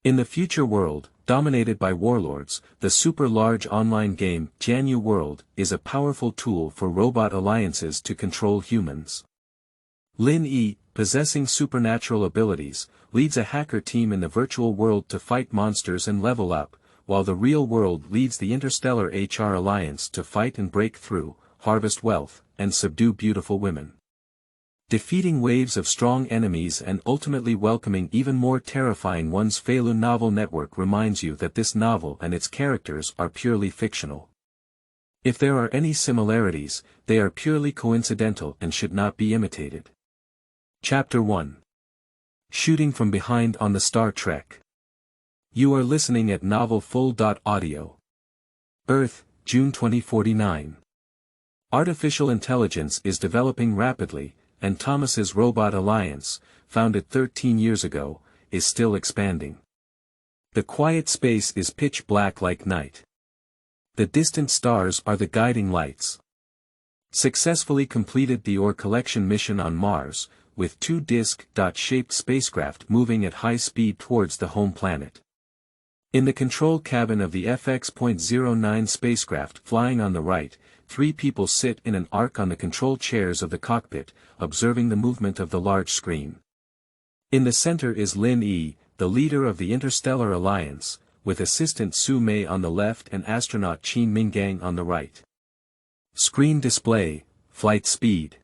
In the future world, dominated by warlords, the super-large online game, Tianyu World, is a powerful tool for robot alliances to control humans. Lin Yi, possessing supernatural abilities, leads a hacker team in the virtual world to fight monsters and level up, while the real world leads the interstellar HR alliance to fight and break through, harvest wealth, and subdue beautiful women. Defeating waves of strong enemies and ultimately welcoming even more terrifying onesFeilu novel network reminds you that this novel and its characters are purely fictional. If there are any similarities, they are purely coincidental and should not be imitated. Chapter 1. Shooting from Behind on the Star Trek. You are listening at novelfull.audio. Earth, June 2049. Artificial intelligence is developing rapidly, and Thomas's Robot Alliance, founded 13 years ago, is still expanding. The quiet space is pitch black like night. The distant stars are the guiding lights. Successfully completed the ore collection mission on Mars, with two disc-shaped spacecraft moving at high speed towards the home planet. In the control cabin of the FX.09 spacecraft flying on the right, 3 people sit in an arc on the control chairs of the cockpit, observing the movement of the large screen. In the center is Lin Yi, the leader of the Interstellar Alliance, with assistant Su Mei on the left and astronaut Qin Minggang on the right. Screen display, flight speed.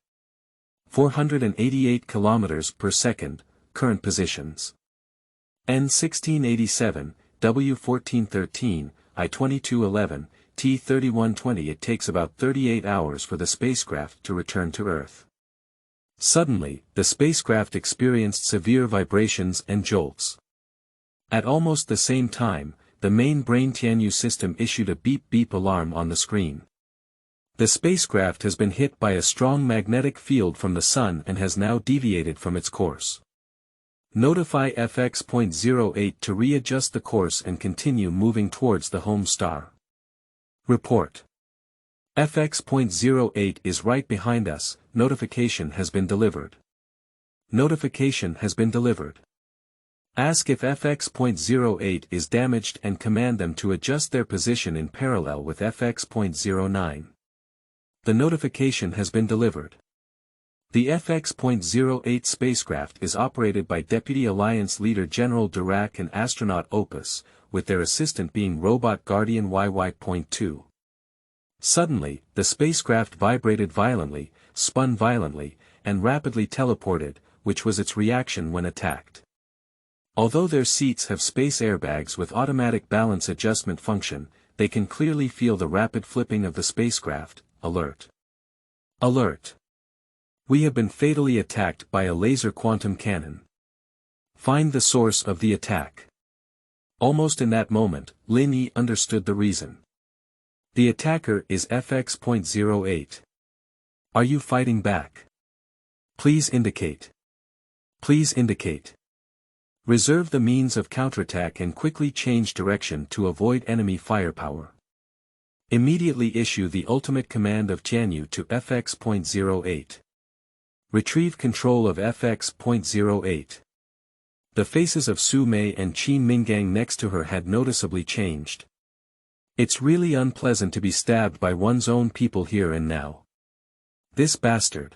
488 km per second, current positions. N1687, W1413, I2211, T3120. It takes about 38 hours for the spacecraft to return to Earth. Suddenly, the spacecraft experienced severe vibrations and jolts. At almost the same time, the main brain Tianyu system issued a beep-beep alarm on the screen. The spacecraft has been hit by a strong magnetic field from the Sun and has now deviated from its course. Notify FX.08 to readjust the course and continue moving towards the home star. Report. FX.08 is right behind us. Notification has been delivered. Notification has been delivered. Ask if FX.08 is damaged and command them to adjust their position in parallel with FX.09. The notification has been delivered. The FX.08 spacecraft is operated by Deputy Alliance Leader General Dirac and astronaut Opus, with their assistant being Robot Guardian YY.2. Suddenly, the spacecraft vibrated violently, spun violently, and rapidly teleported, which was its reaction when attacked. Although their seats have space airbags with automatic balance adjustment function, they can clearly feel the rapid flipping of the spacecraft. Alert! Alert! We have been fatally attacked by a laser quantum cannon. Find the source of the attack. Almost in that moment, Lin Yi understood the reason. The attacker is FX.08. Are you fighting back? Please indicate. Please indicate. Reserve the means of counterattack and quickly change direction to avoid enemy firepower. Immediately issue the ultimate command of Tianyu to FX.08. Retrieve control of FX.08. The faces of Su Mei and Qin Minggang next to her had noticeably changed. It's really unpleasant to be stabbed by one's own people here and now. This bastard.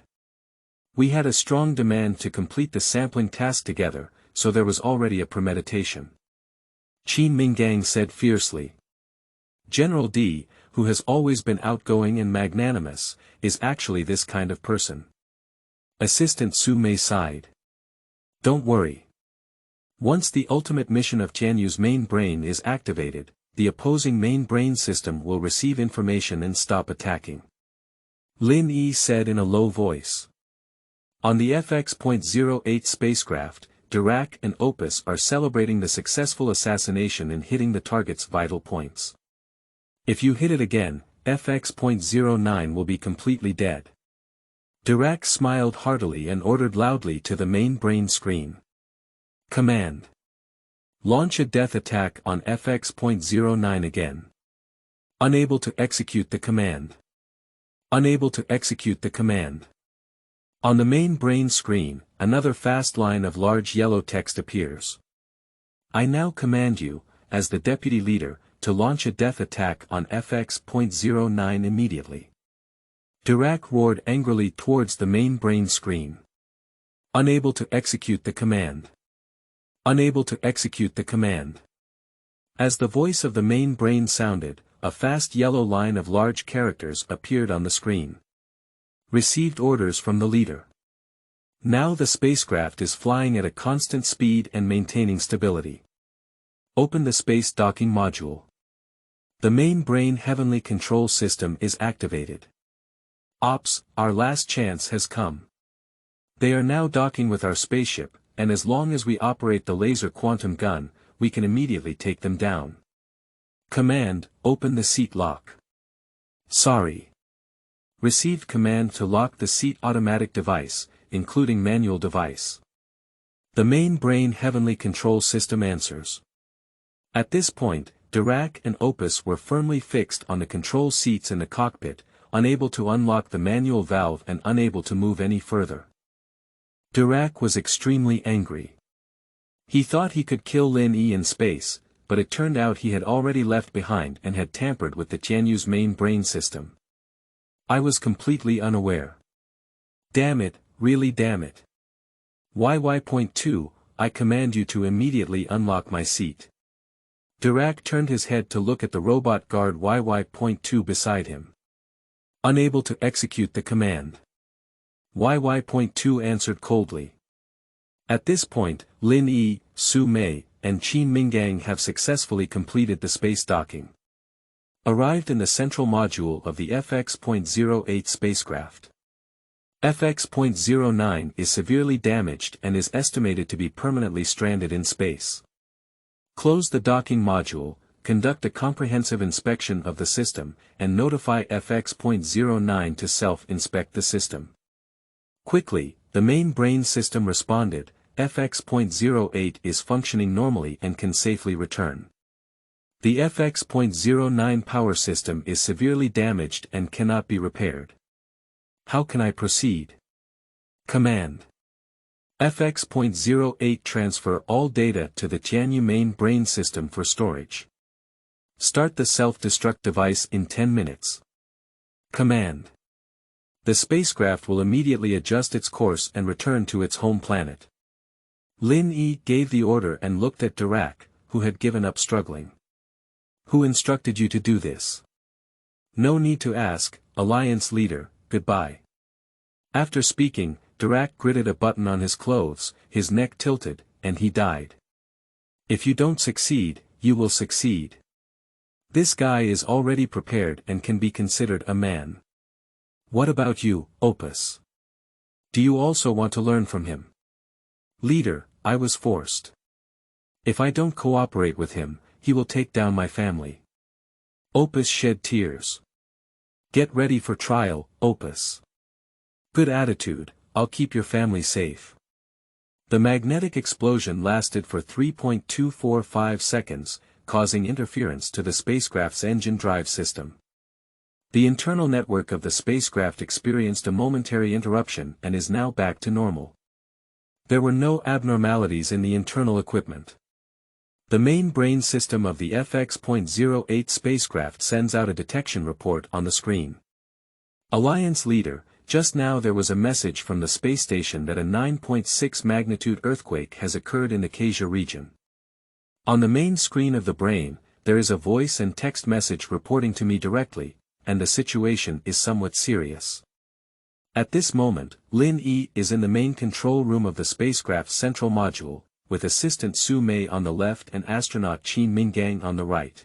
We had a strong demand to complete the sampling task together, so there was already a premeditation. Qin Minggang said fiercely. General D, who has always been outgoing and magnanimous, is actually this kind of person. Assistant Su Mei sighed. Don't worry. Once the ultimate mission of Tianyu's main brain is activated, the opposing main brain system will receive information and stop attacking. Lin Yi said in a low voice. On the FX.08 spacecraft, Dirac and Opus are celebrating the successful assassination in hitting the target's vital points. If you hit it again, FX.09 will be completely dead. Dirac smiled heartily and ordered loudly to the main brain screen. Command. Launch a death attack on FX.09 again. Unable to execute the command. Unable to execute the command. On the main brain screen, another fast line of large yellow text appears. I now command you, as the deputy leader, to launch a death attack on FX.09 immediately. Dirac roared angrily towards the main brain screen. Unable to execute the command. Unable to execute the command. As the voice of the main brain sounded, a fast yellow line of large characters appeared on the screen. Received orders from the leader. Now the spacecraft is flying at a constant speed and maintaining stability. Open the space docking module. The main brain heavenly control system is activated. Ops, our last chance has come. They are now docking with our spaceship, and as long as we operate the laser quantum gun, we can immediately take them down. Command, open the seat lock. Sorry. Received command to lock the seat automatic device, including manual device. The main brain heavenly control system answers. At this point, Dirac and Opus were firmly fixed on the control seats in the cockpit, unable to unlock the manual valve and unable to move any further. Dirac was extremely angry. He thought he could kill Lin Yi in space, but it turned out he had already left behind and had tampered with the Tianyu's main brain system. I was completely unaware. Damn it, really damn it. YY.2, I command you to immediately unlock my seat. Dirac turned his head to look at the robot guard YY.2 beside him. Unable to execute the command. YY.2 answered coldly. At this point, Lin Yi, Su Mei, and Qin Minggang have successfully completed the space docking. Arrived in the central module of the FX.08 spacecraft. FX.09 is severely damaged and is estimated to be permanently stranded in space. Close the docking module, conduct a comprehensive inspection of the system, and notify FX.09 to self-inspect the system. Quickly, the main brain system responded, FX.08 is functioning normally and can safely return. The FX.09 power system is severely damaged and cannot be repaired. How can I proceed? Command. FX.08 transfer all data to the Tianyu main brain system for storage. Start the self-destruct device in 10 minutes. Command. The spacecraft will immediately adjust its course and return to its home planet. Lin Yi gave the order and looked at Dirac, who had given up struggling. Who instructed you to do this? No need to ask, Alliance leader, goodbye. After speaking, Dirac gritted a button on his clothes, his neck tilted, and he died. If you don't succeed, you will succeed. This guy is already prepared and can be considered a man. What about you, Opus? Do you also want to learn from him? Leader, I was forced. If I don't cooperate with him, he will take down my family. Opus shed tears. Get ready for trial, Opus. Good attitude, I'll keep your family safe. The magnetic explosion lasted for 3.245 seconds, causing interference to the spacecraft's engine drive system. The internal network of the spacecraft experienced a momentary interruption and is now back to normal. There were no abnormalities in the internal equipment. The main brain system of the FX.08 spacecraft sends out a detection report on the screen. Alliance leader, just now there was a message from the space station that a 9.6 magnitude earthquake has occurred in the Acacia region. On the main screen of the brain, there is a voice and text message reporting to me directly, and the situation is somewhat serious. At this moment, Lin Yi is in the main control room of the spacecraft's central module, with assistant Su Mei on the left and astronaut Qin Minggang on the right.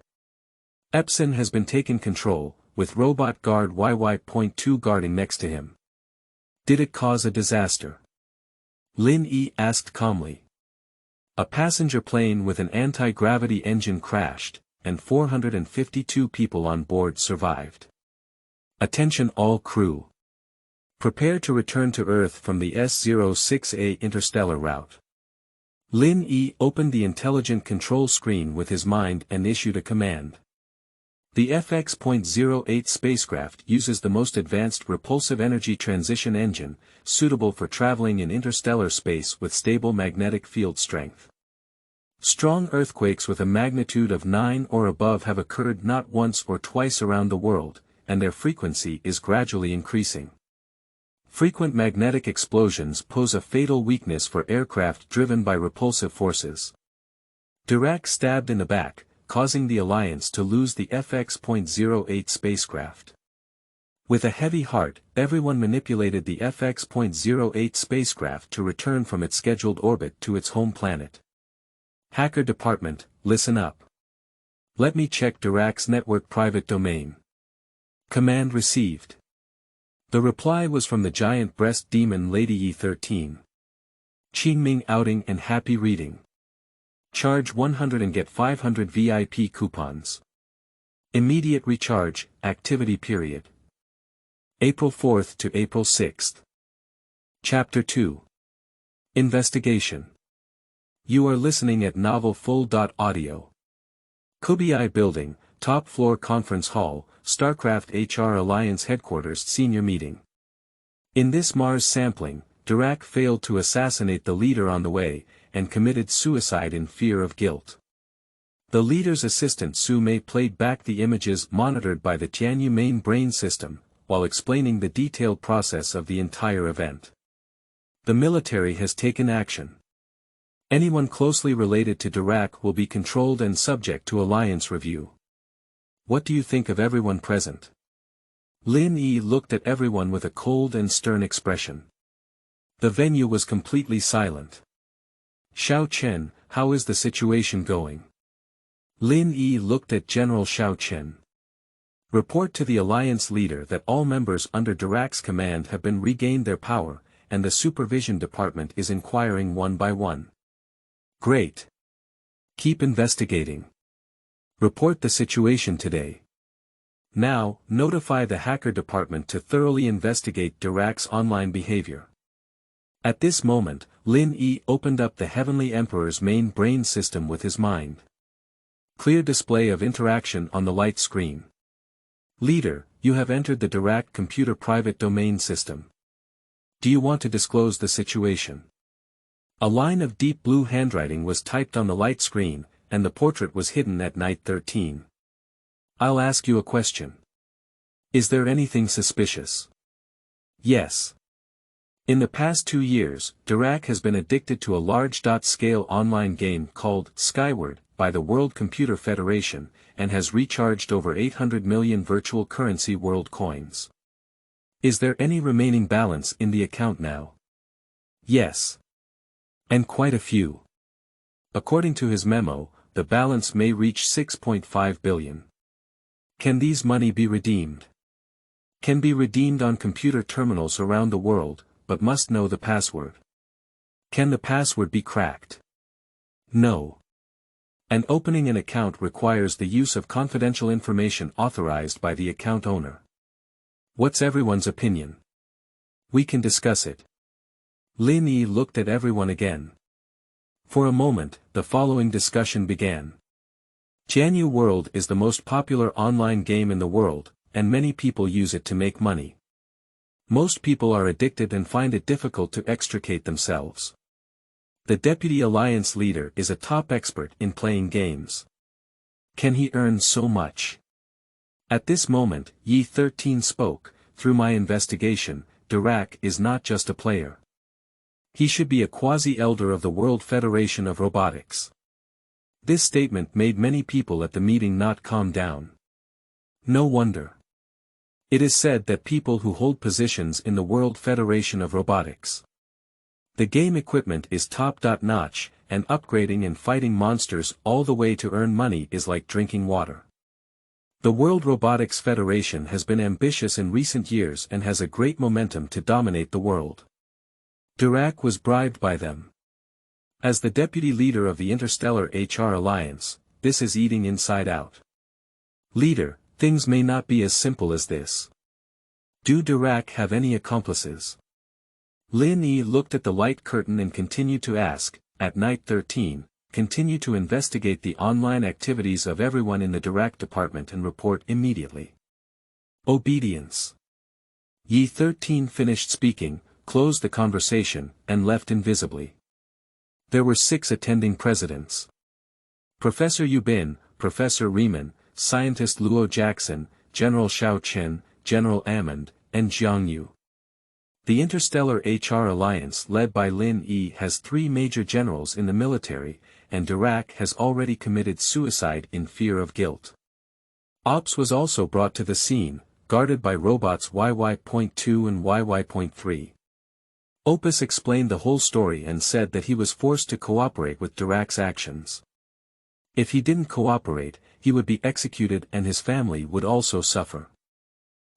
Epson has been taken control, with robot guard YY.2 guarding next to him. Did it cause a disaster? Lin Yi asked calmly. A passenger plane with an anti-gravity engine crashed, and 452 people on board survived. Attention all crew. Prepare to return to Earth from the S-06A interstellar route. Lin Yi opened the intelligent control screen with his mind and issued a command. The FX.08 spacecraft uses the most advanced repulsive energy transition engine, suitable for traveling in interstellar space with stable magnetic field strength. Strong earthquakes with a magnitude of 9 or above have occurred not once or twice around the world, and their frequency is gradually increasing. Frequent magnetic explosions pose a fatal weakness for aircraft driven by repulsive forces. Dirac stabbed in the back, causing the Alliance to lose the FX.08 spacecraft. With a heavy heart, everyone manipulated the FX.08 spacecraft to return from its scheduled orbit to its home planet. Hacker Department, listen up. Let me check Dirac's network private domain. Command received. The reply was from the giant breast demon Lady Yi 13. Qingming outing and happy reading. Charge 100 and get 500 VIP coupons. Immediate recharge, activity period. April 4th to April 6th. Chapter 2. Investigation. You are listening at Novel Full.audio. Kobai Building, Top Floor Conference Hall, StarCraft HR Alliance Headquarters Senior Meeting. In this Mars sampling, Dirac failed to assassinate the leader on the way, and committed suicide in fear of guilt. The leader's assistant Su Mei played back the images monitored by the Tianyu main brain system, while explaining the detailed process of the entire event. The military has taken action. Anyone closely related to Dirac will be controlled and subject to Alliance review. What do you think of everyone present? Lin Yi looked at everyone with a cold and stern expression. The venue was completely silent. Xiao Chen, how is the situation going? Lin Yi looked at General Xiao Chen. Report to the Alliance leader that all members under Dirac's command have been regained their power, and the Supervision Department is inquiring one by one. Great. Keep investigating. Report the situation today. Now, notify the Hacker Department to thoroughly investigate Dirac's online behavior. At this moment, Lin Yi opened up the Heavenly Emperor's main brain system with his mind. Clear display of interaction on the light screen. Leader, you have entered the Dirac computer private domain system. Do you want to disclose the situation? A line of deep blue handwriting was typed on the light screen, and the portrait was hidden at night 13. I'll ask you a question. Is there anything suspicious? Yes. In the past 2 years, Dirac has been addicted to a large-scale online game called Skyward by the World Computer Federation, and has recharged over 800 million virtual currency world coins. Is there any remaining balance in the account now? Yes. And quite a few. According to his memo, the balance may reach 6.5 billion. Can these money be redeemed? Can be redeemed on computer terminals around the world, but must know the password. Can the password be cracked? No. And opening an account requires the use of confidential information authorized by the account owner. What's everyone's opinion? We can discuss it. Lin Yi looked at everyone again. For a moment, the following discussion began. Tianyu World is the most popular online game in the world, and many people use it to make money. Most people are addicted and find it difficult to extricate themselves. The Deputy Alliance leader is a top expert in playing games. Can he earn so much? At this moment, Yi 13 spoke. Through my investigation, Dirac is not just a player. He should be a quasi-elder of the World Federation of Robotics. This statement made many people at the meeting not calm down. No wonder. It is said that people who hold positions in the World Federation of Robotics. The game equipment is top-notch, and upgrading and fighting monsters all the way to earn money is like drinking water. The World Robotics Federation has been ambitious in recent years and has a great momentum to dominate the world. Dirac was bribed by them. As the deputy leader of the Interstellar HR Alliance, this is eating inside out. Leader, things may not be as simple as this. Do Dirac have any accomplices? Lin Yi looked at the light curtain and continued to ask, at night 13, continue to investigate the online activities of everyone in the Dirac department and report immediately. Obedience. Yi 13 finished speaking, closed the conversation, and left invisibly. There were 6 attending presidents. Professor Yubin, Professor Riemann, Scientist Luo Jackson, General Xiao Chen, General Ammond, and Jiang Yu. The Interstellar HR Alliance led by Lin Yi has 3 major generals in the military, and Dirac has already committed suicide in fear of guilt. Ops was also brought to the scene, guarded by robots YY.2 and YY.3. Opus explained the whole story and said that he was forced to cooperate with Dirac's actions. If he didn't cooperate, he would be executed and his family would also suffer.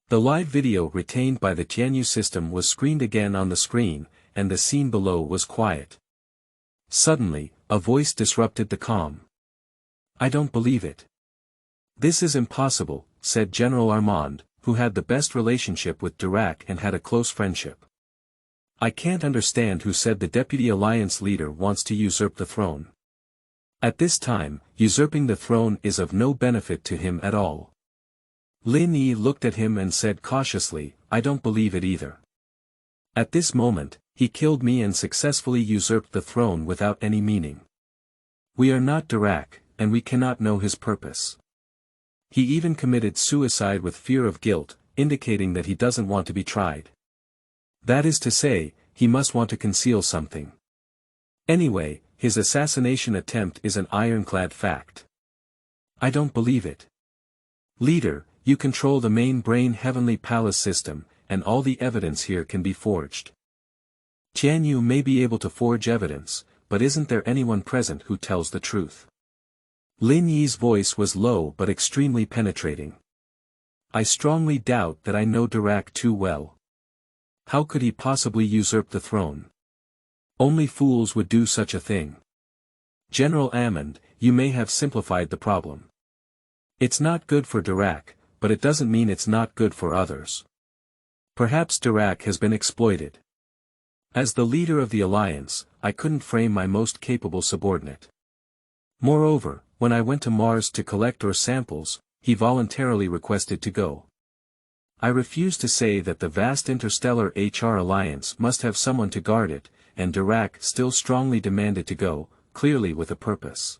The live video retained by the Tianyu system was screened again on the screen, and the scene below was quiet. Suddenly, a voice disrupted the calm. "I don't believe it. This is impossible," said General Armand, who had the best relationship with Dirac and had a close friendship. "I can't understand who said the Deputy Alliance leader wants to usurp the throne. At this time, usurping the throne is of no benefit to him at all." Lin Yi looked at him and said cautiously, "I don't believe it either. At this moment, he killed me and successfully usurped the throne without any meaning. We are not Dirac, and we cannot know his purpose. He even committed suicide with fear of guilt, indicating that he doesn't want to be tried. That is to say, he must want to conceal something. Anyway, his assassination attempt is an ironclad fact. I don't believe it. Leader, you control the main brain Heavenly Palace system, and all the evidence here can be forged. Tianyu may be able to forge evidence, but isn't there anyone present who tells the truth?" Lin Yi's voice was low but extremely penetrating. "I strongly doubt that I know Dirac too well. How could he possibly usurp the throne? Only fools would do such a thing. General Ammond, you may have simplified the problem. It's not good for Dirac, but it doesn't mean it's not good for others. Perhaps Dirac has been exploited. As the leader of the Alliance, I couldn't frame my most capable subordinate. Moreover, when I went to Mars to collect ore samples, he voluntarily requested to go. I refuse to say that the vast interstellar HR Alliance must have someone to guard it, and Dirac still strongly demanded to go, clearly with a purpose.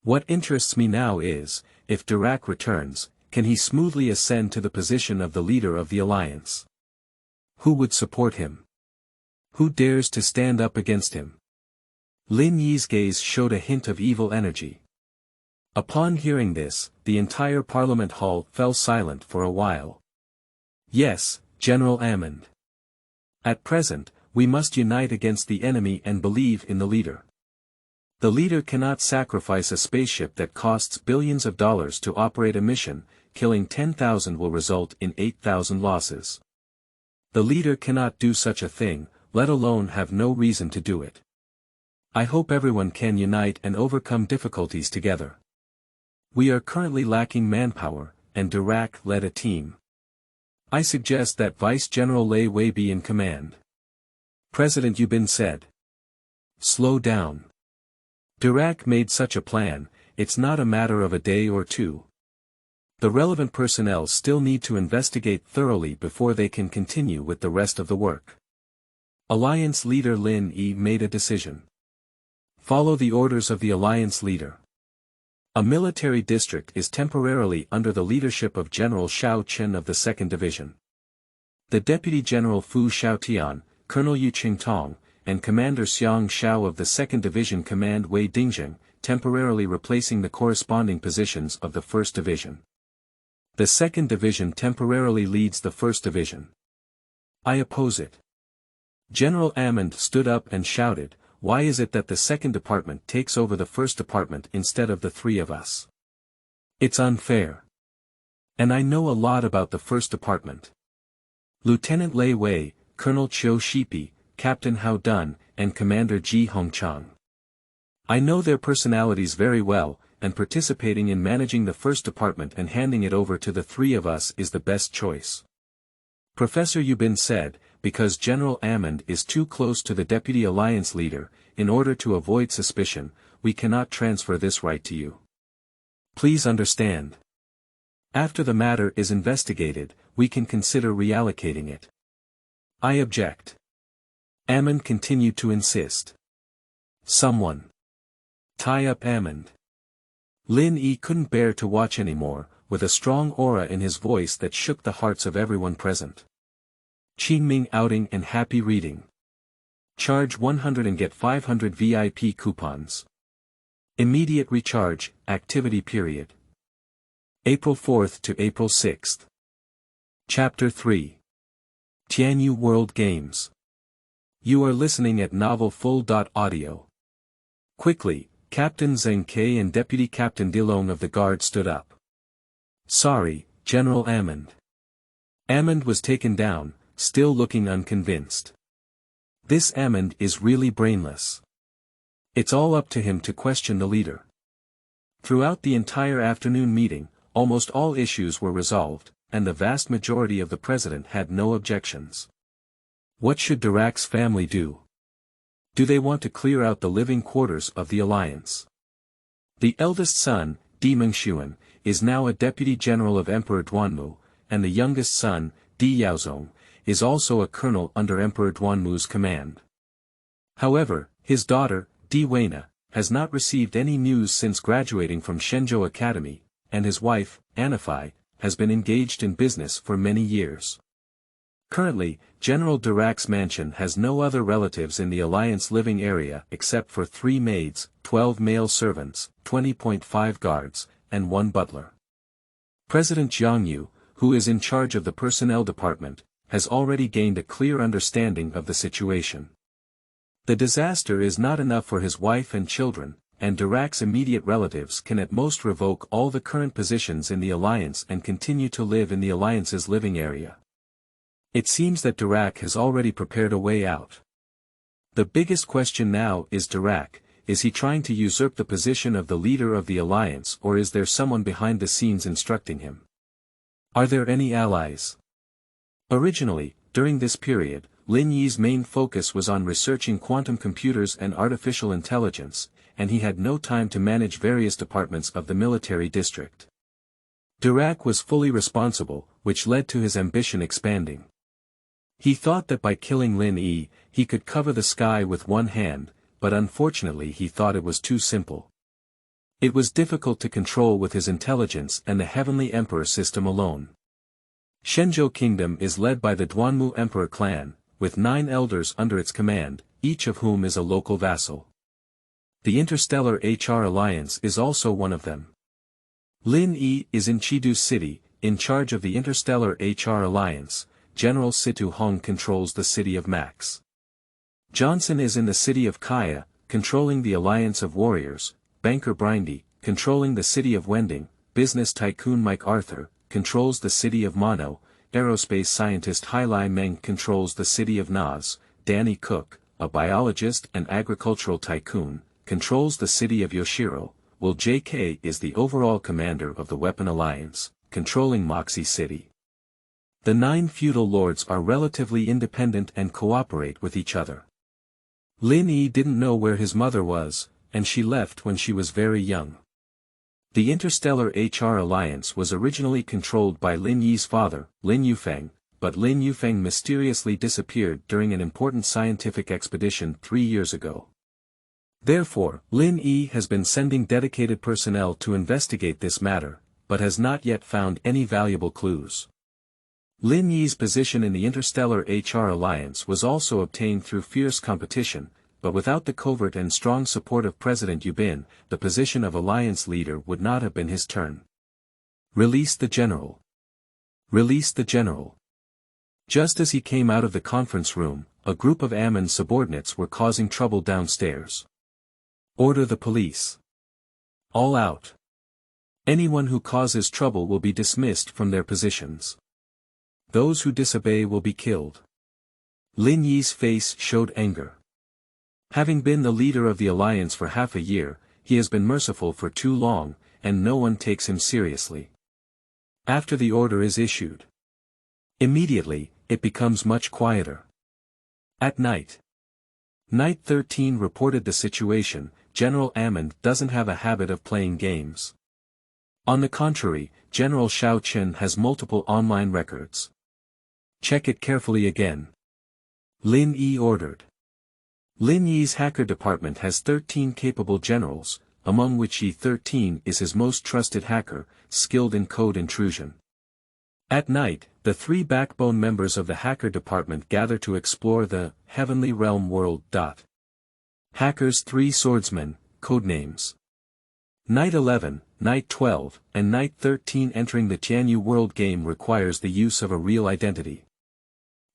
What interests me now is, if Dirac returns, can he smoothly ascend to the position of the leader of the Alliance? Who would support him? Who dares to stand up against him?" Lin Yi's gaze showed a hint of evil energy. Upon hearing this, the entire Parliament Hall fell silent for a while. "Yes, General Ammond. At present, we must unite against the enemy and believe in the leader. The leader cannot sacrifice a spaceship that costs billions of dollars to operate a mission. Killing 10,000 will result in 8,000 losses. The leader cannot do such a thing, let alone have no reason to do it. I hope everyone can unite and overcome difficulties together. We are currently lacking manpower, and Dirac led a team. I suggest that Vice General Lei Wei be in command." President Yubin said. "Slow down. Dirac made such a plan, it's not a matter of a day or two. The relevant personnel still need to investigate thoroughly before they can continue with the rest of the work." Alliance leader Lin Yi made a decision. "Follow the orders of the Alliance leader. A military district is temporarily under the leadership of General Xiao Chen of the 2nd Division. The Deputy General Fu Xiaotian, Colonel Yu Qingtong, and Commander Xiang Xiao of the 2nd Division command Wei Dingjing, temporarily replacing the corresponding positions of the 1st Division. The 2nd Division temporarily leads the 1st Division. I oppose it." General Ammond stood up and shouted, "Why is it that the 2nd Department takes over the 1st Department instead of the 3 of us? It's unfair. And I know a lot about the 1st Department. Lieutenant Lei Wei, Colonel Qiu Shipi, Captain Hao Dun, and Commander Ji Hongchang. I know their personalities very well, and participating in managing the 1st Department and handing it over to the 3 of us is the best choice." Professor Yubin said, "Because General Ammond is too close to the Deputy Alliance leader, in order to avoid suspicion, we cannot transfer this right to you. Please understand. After the matter is investigated, we can consider reallocating it." "I object." Ammond continued to insist. "Someone tie up Ammond. Lin Yi couldn't bear to watch anymore, with a strong aura in his voice that shook the hearts of everyone present. Qingming outing and happy reading. Charge 100 and get 500 VIP coupons. Immediate recharge, activity period. April 4th to April 6th. Chapter 3. Tianyu World Games. You are listening at Novel Full.audio. Quickly, Captain Zheng Ke and Deputy Captain Dilong of the Guard stood up. Sorry, General Amond. Amond was taken down, still looking unconvinced. This Amond is really brainless. It's all up to him to question the leader. Throughout the entire afternoon meeting, almost all issues were resolved, and the vast majority of the president had no objections. What should Dirac's family do? Do they want to clear out the living quarters of the alliance? The eldest son, Di Mengshuan, is now a deputy general of Emperor Duanmu, and the youngest son, Di Yaozong, is also a colonel under Emperor Duanmu's command. However, his daughter, Di Weina, has not received any news since graduating from Shenzhou Academy, and his wife, oneFeilu, has been engaged in business for many years. Currently, General Dirac's mansion has no other relatives in the Alliance living area except for 3 maids, 12 male servants, 20.5 guards, and 1 butler. President Jiang Yu, who is in charge of the personnel department, has already gained a clear understanding of the situation. The disaster is not enough for his wife and children, and Dirac's immediate relatives can at most revoke all the current positions in the Alliance and continue to live in the Alliance's living area. It seems that Dirac has already prepared a way out. The biggest question now is Dirac, is he trying to usurp the position of the leader of the Alliance or is there someone behind the scenes instructing him? Are there any allies? Originally, during this period, Lin Yi's main focus was on researching quantum computers and artificial intelligence, and he had no time to manage various departments of the military district. Dirac was fully responsible, which led to his ambition expanding. He thought that by killing Lin Yi, he could cover the sky with one hand, but unfortunately he thought it was too simple. It was difficult to control with his intelligence and the Heavenly Emperor system alone. Shenzhou Kingdom is led by the Duanmu Emperor clan, with 9 elders under its command, each of whom is a local vassal. The Interstellar HR Alliance is also one of them. Lin Yi is in Chidu City, in charge of the Interstellar HR Alliance. General Situ Hong controls the city of Max. Johnson is in the city of Kaya, controlling the Alliance of Warriors, Banker Brindy, controlling the city of Wending, business tycoon Mike Arthur, controls the city of Mono, aerospace scientist Hai Lai Meng controls the city of Naz, Danny Cook, a biologist and agricultural tycoon, controls the city of Yoshiro, while J.K. is the overall commander of the Weapon Alliance, controlling Moxie City. The 9 feudal lords are relatively independent and cooperate with each other. Lin Yi didn't know where his mother was, and she left when she was very young. The Interstellar HR Alliance was originally controlled by Lin Yi's father, Lin Yufeng, but Lin Yufeng mysteriously disappeared during an important scientific expedition 3 years ago. Therefore, Lin Yi has been sending dedicated personnel to investigate this matter, but has not yet found any valuable clues. Lin Yi's position in the Interstellar HR Alliance was also obtained through fierce competition, but without the covert and strong support of President Yubin, the position of Alliance leader would not have been his turn. Release the general. Release the general. Just as he came out of the conference room, a group of Amon's subordinates were causing trouble downstairs. Order the police. All out. Anyone who causes trouble will be dismissed from their positions. Those who disobey will be killed. Lin Yi's face showed anger. Having been the leader of the alliance for half a year, he has been merciful for too long, and no one takes him seriously. After the order is issued, immediately, it becomes much quieter. At night. Night 13 reported the situation. General Amond doesn't have a habit of playing games. On the contrary, General Shao Chen has multiple online records. Check it carefully again. Lin Yi ordered. Lin Yi's hacker department has 13 capable generals, among which Yi-13 is his most trusted hacker, skilled in code intrusion. At night, the three backbone members of the hacker department gather to explore the Heavenly Realm world. Hackers 3 swordsmen, codenames Night 11, Night 12, and Night 13. Entering the Tianyu World game requires the use of a real identity.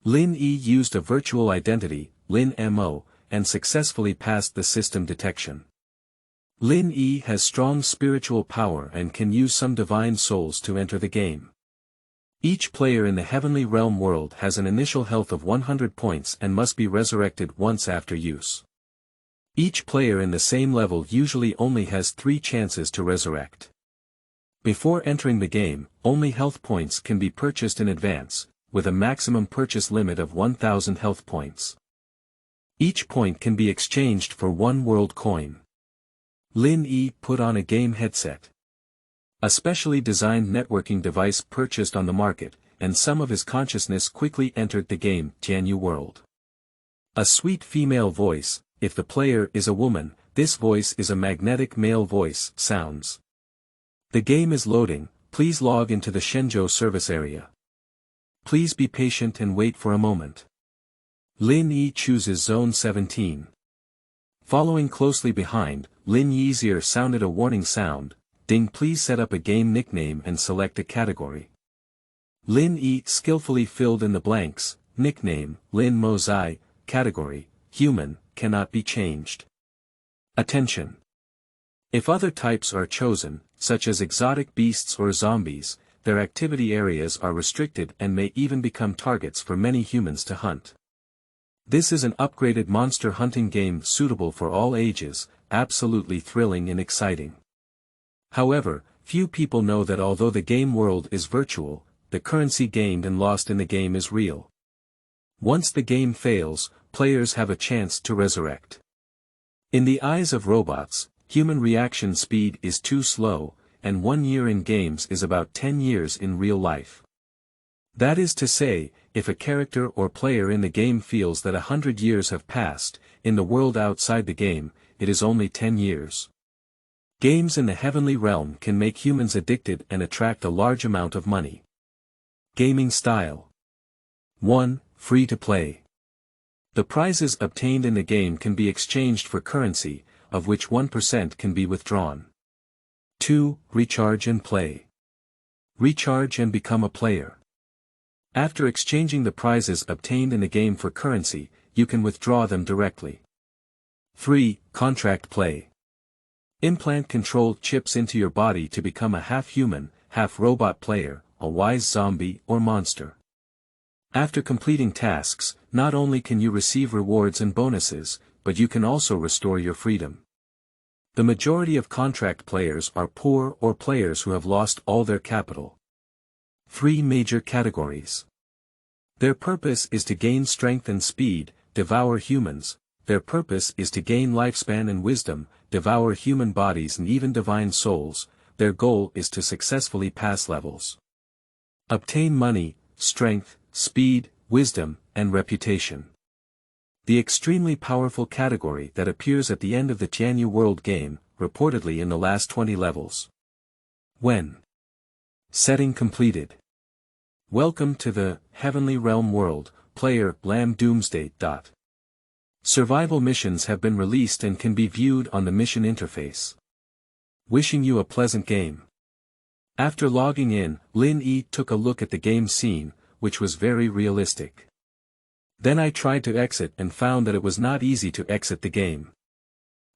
Lin Yi used a virtual identity, Lin Mo, and successfully passed the system detection. Lin Yi has strong spiritual power and can use some divine souls to enter the game. Each player in the Heavenly Realm world has an initial health of 100 points and must be resurrected once after use. Each player in the same level usually only has 3 chances to resurrect. Before entering the game, only health points can be purchased in advance, with a maximum purchase limit of 1,000 health points. Each point can be exchanged for 1 world coin. Lin Yi put on a game headset. A specially designed networking device purchased on the market, and some of his consciousness quickly entered the game Tianyu World. A sweet female voice, if the player is a woman, this voice is a magnetic male voice, sounds. The game is loading, please log into the Shenzhou service area. Please be patient and wait for a moment. Lin Yi chooses Zone 17. Following closely behind, Lin Yi's ear sounded a warning sound. Ding, please set up a game nickname and select a category. Lin Yi skillfully filled in the blanks, nickname, Lin Mo Zai, category, human, cannot be changed. Attention! If other types are chosen, such as exotic beasts or zombies, their activity areas are restricted and may even become targets for many humans to hunt. This is an upgraded monster hunting game suitable for all ages, absolutely thrilling and exciting. However, few people know that although the game world is virtual, the currency gained and lost in the game is real. Once the game fails, players have a chance to resurrect. In the eyes of robots, human reaction speed is too slow, and 1 year in games is about 10 years in real life. That is to say, if a character or player in the game feels that 100 years have passed, in the world outside the game, it is only 10 years. Games in the Heavenly Realm can make humans addicted and attract a large amount of money. Gaming style. 1. Free to play. The prizes obtained in the game can be exchanged for currency, of which 1% can be withdrawn. 2. Recharge and play. Recharge and become a player. After exchanging the prizes obtained in the game for currency, you can withdraw them directly. 3. Contract play. Implant controlled chips into your body to become a half-human, half-robot player, a wise zombie or monster. After completing tasks, not only can you receive rewards and bonuses, but you can also restore your freedom. The majority of contract players are poor or players who have lost all their capital. 3 major categories. Their purpose is to gain strength and speed, devour humans. Their purpose is to gain lifespan and wisdom, devour human bodies and even divine souls. Their goal is to successfully pass levels. Obtain money, strength, speed, wisdom, and reputation. The extremely powerful category that appears at the end of the Tianyu World game, reportedly in the last 20 levels. When setting completed. Welcome to the Heavenly Realm world, player Blam Doomsday. Survival missions have been released and can be viewed on the mission interface. Wishing you a pleasant game. After logging in, Lin Yi took a look at the game scene, which was very realistic. Then I tried to exit and found that it was not easy to exit the game.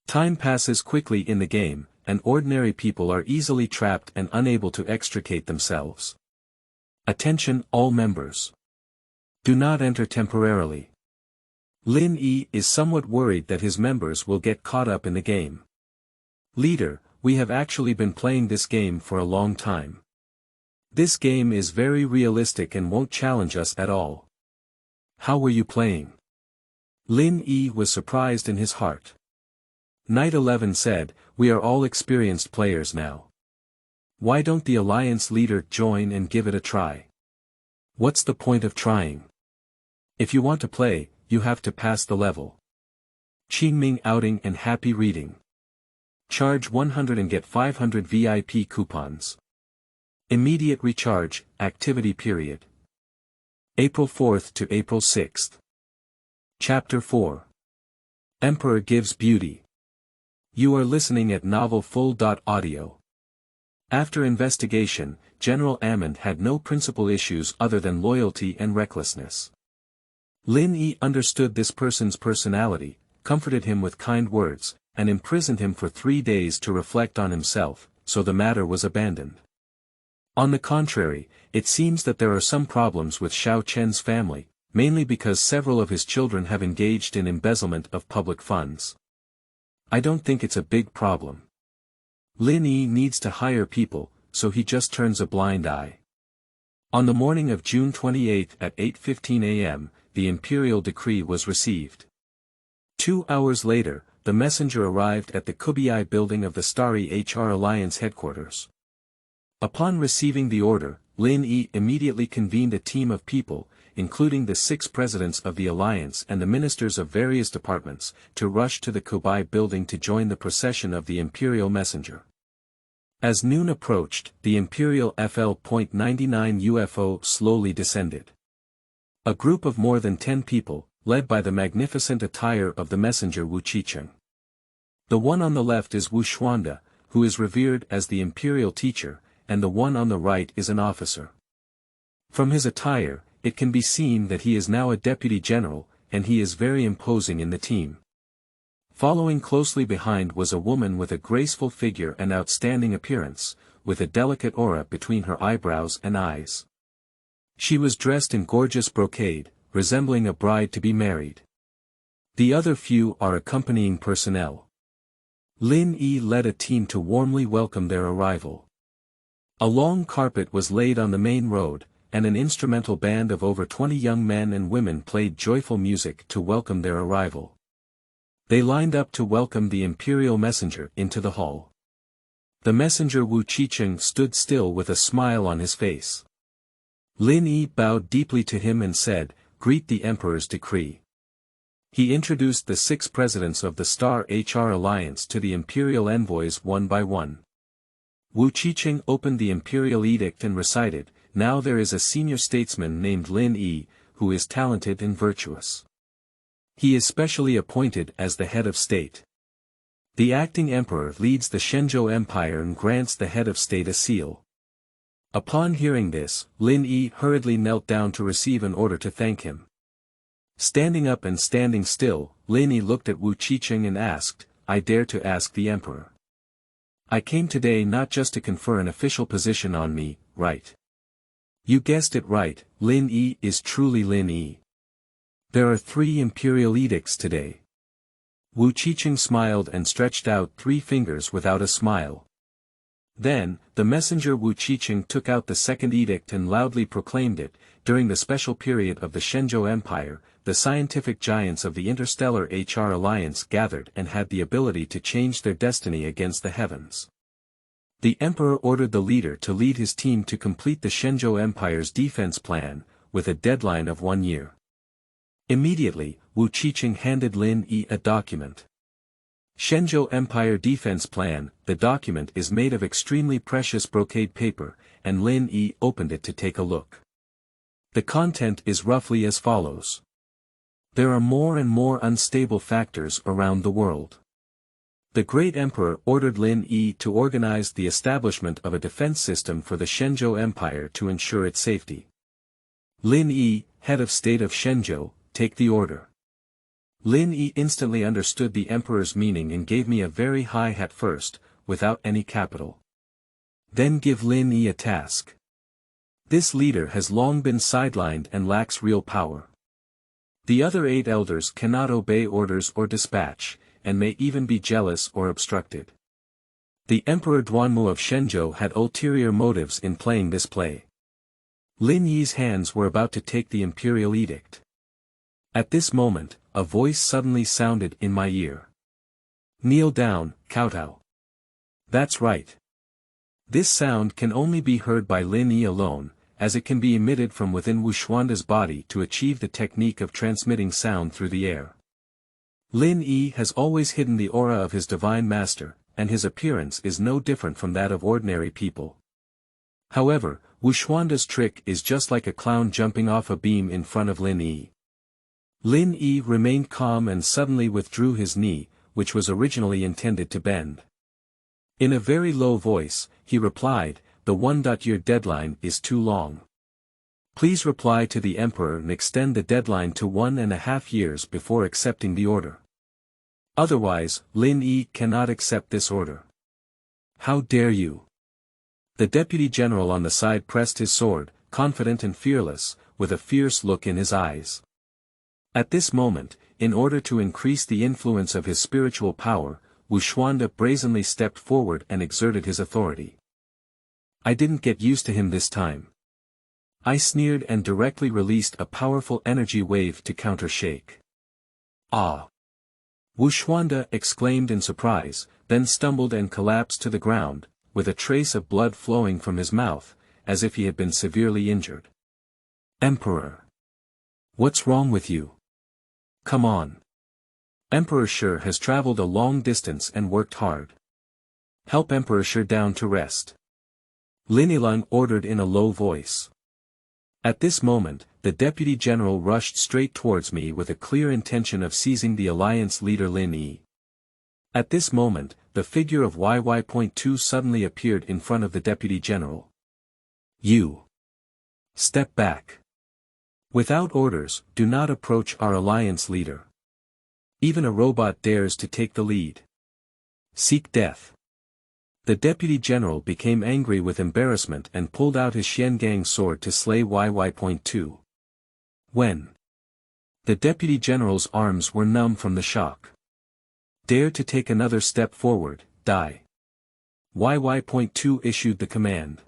Time passes quickly in the game, and ordinary people are easily trapped and unable to extricate themselves. Attention all members. Do not enter temporarily. Lin Yi is somewhat worried that his members will get caught up in the game. Leader, we have actually been playing this game for a long time. This game is very realistic and won't challenge us at all. How were you playing? Lin Yi was surprised in his heart. Night 11 said, we are all experienced players now. Why don't the Alliance leader join and give it a try? What's the point of trying? If you want to play, you have to pass the level. Qingming outing and happy reading. Charge 100 and get 500 VIP coupons. Immediate recharge, activity period. April 4th to April 6th. Chapter 4. Emperor Gives Beauty. You are listening at Novel Full.audio. After investigation, General Ammon had no principal issues other than loyalty and recklessness. Lin Yi understood this person's personality, comforted him with kind words, and imprisoned him for 3 days to reflect on himself, so the matter was abandoned. On the contrary, it seems that there are some problems with Xiao Chen's family, mainly because several of his children have engaged in embezzlement of public funds. I don't think it's a big problem. Lin Yi needs to hire people, so he just turns a blind eye. On the morning of June 28 at 8:15 a.m., the imperial decree was received. 2 hours later, the messenger arrived at the Kubiai building of the Starry HR Alliance headquarters. Upon receiving the order, Lin Yi immediately convened a team of people, including the 6 presidents of the alliance and the ministers of various departments, to rush to the Kubiai building to join the procession of the imperial messenger. As noon approached, the imperial FL.99 UFO slowly descended. A group of more than 10 people, led by the magnificent attire of the messenger Wu Qicheng. The one on the left is Wu Xuanda, who is revered as the imperial teacher, and the one on the right is an officer. From his attire, it can be seen that he is now a deputy general, and he is very imposing in the team. Following closely behind was a woman with a graceful figure and outstanding appearance, with a delicate aura between her eyebrows and eyes. She was dressed in gorgeous brocade, resembling a bride to be married. The other few are accompanying personnel. Lin Yi led a team to warmly welcome their arrival. A long carpet was laid on the main road, and an instrumental band of over 20 young men and women played joyful music to welcome their arrival. They lined up to welcome the imperial messenger into the hall. The messenger Wu Qicheng stood still with a smile on his face. Lin Yi bowed deeply to him and said, "Greet the Emperor's decree." He introduced the 6 presidents of the Star HR Alliance to the imperial envoys one by one. Wu Qicheng opened the imperial edict and recited, "Now there is a senior statesman named Lin Yi, who is talented and virtuous. He is specially appointed as the head of state. The acting emperor leads the Shenzhou Empire and grants the head of state a seal." Upon hearing this, Lin Yi hurriedly knelt down to receive an order to thank him. Standing up and standing still, Lin Yi looked at Wu Qicheng and asked, "I dare to ask the emperor. I came today not just to confer an official position on me, right?" You guessed it right, Lin Yi is truly Lin Yi. There are 3 imperial edicts today. Wu Qicheng smiled and stretched out 3 fingers without a smile. Then, the messenger Wu Qicheng took out the 2nd edict and loudly proclaimed it. During the special period of the Shenzhou Empire, the scientific giants of the interstellar HR Alliance gathered and had the ability to change their destiny against the heavens. The emperor ordered the leader to lead his team to complete the Shenzhou Empire's defense plan, with a deadline of 1 year. Immediately, Wu Qicheng handed Lin Yi a document. Shenzhou Empire Defense Plan. The document is made of extremely precious brocade paper, and Lin Yi opened it to take a look. The content is roughly as follows. There are more and more unstable factors around the world. The great emperor ordered Lin Yi to organize the establishment of a defense system for the Shenzhou Empire to ensure its safety. Lin Yi, head of state of Shenzhou, take the order. Lin Yi instantly understood the emperor's meaning and gave me a very high hat first, without any capital. Then give Lin Yi a task. This leader has long been sidelined and lacks real power. The other 8 elders cannot obey orders or dispatch, and may even be jealous or obstructed. The Emperor Duanmu of Shenzhou had ulterior motives in playing this play. Lin Yi's hands were about to take the imperial edict. At this moment, a voice suddenly sounded in my ear. "Kneel down, kowtow." That's right. This sound can only be heard by Lin Yi alone, as it can be emitted from within Wu Xuanda's body to achieve the technique of transmitting sound through the air. Lin Yi has always hidden the aura of his divine master, and his appearance is no different from that of ordinary people. However, Wuxuanda's trick is just like a clown jumping off a beam in front of Lin Yi. Lin Yi remained calm and suddenly withdrew his knee, which was originally intended to bend. In a very low voice, he replied, "The 1-year deadline is too long. Please reply to the Emperor and extend the deadline to 1.5 years before accepting the order. Otherwise, Lin Yi cannot accept this order." "How dare you?" The deputy general on the side pressed his sword, confident and fearless, with a fierce look in his eyes. At this moment, in order to increase the influence of his spiritual power, Wuxuanda brazenly stepped forward and exerted his authority. I didn't get used to him this time. I sneered and directly released a powerful energy wave to counter Shake. "Ah!" Wuxuanda exclaimed in surprise, then stumbled and collapsed to the ground, with a trace of blood flowing from his mouth, as if he had been severely injured. "Emperor! What's wrong with you? Come on. Emperor Shi has traveled a long distance and worked hard. Help Emperor Shi down to rest," Lin Yi ordered in a low voice. At this moment, the deputy general rushed straight towards me with a clear intention of seizing the alliance leader Lin Yi. At this moment, the figure of YY.2 suddenly appeared in front of the deputy general. "You! Step back. Without orders, do not approach our alliance leader. Even a robot dares to take the lead. Seek death." The deputy general became angry with embarrassment and pulled out his Xiangang sword to slay YY.2. When the deputy general's arms were numb from the shock. "Dare to take another step forward, die." YY.2 issued the command.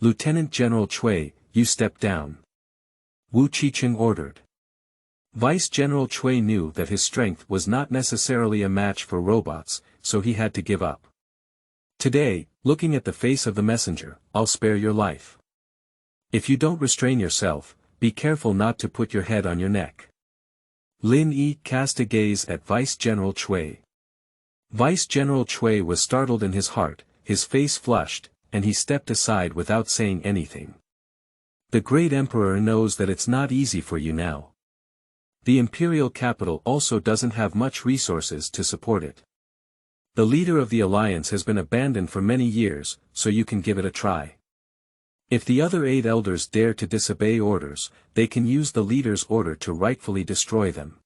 "Lieutenant General Cui, you step down," Wu Qiqing ordered. Vice General Cui knew that his strength was not necessarily a match for robots, so he had to give up. "Today, looking at the face of the messenger, I'll spare your life. If you don't restrain yourself, be careful not to put your head on your neck." Lin Yi cast a gaze at Vice General Cui. Vice General Cui was startled in his heart, his face flushed, and he stepped aside without saying anything. "The great emperor knows that it's not easy for you now. The imperial capital also doesn't have much resources to support it. The leader of the alliance has been abandoned for many years, so you can give it a try. If the other 8 elders dare to disobey orders, they can use the leader's order to rightfully destroy them.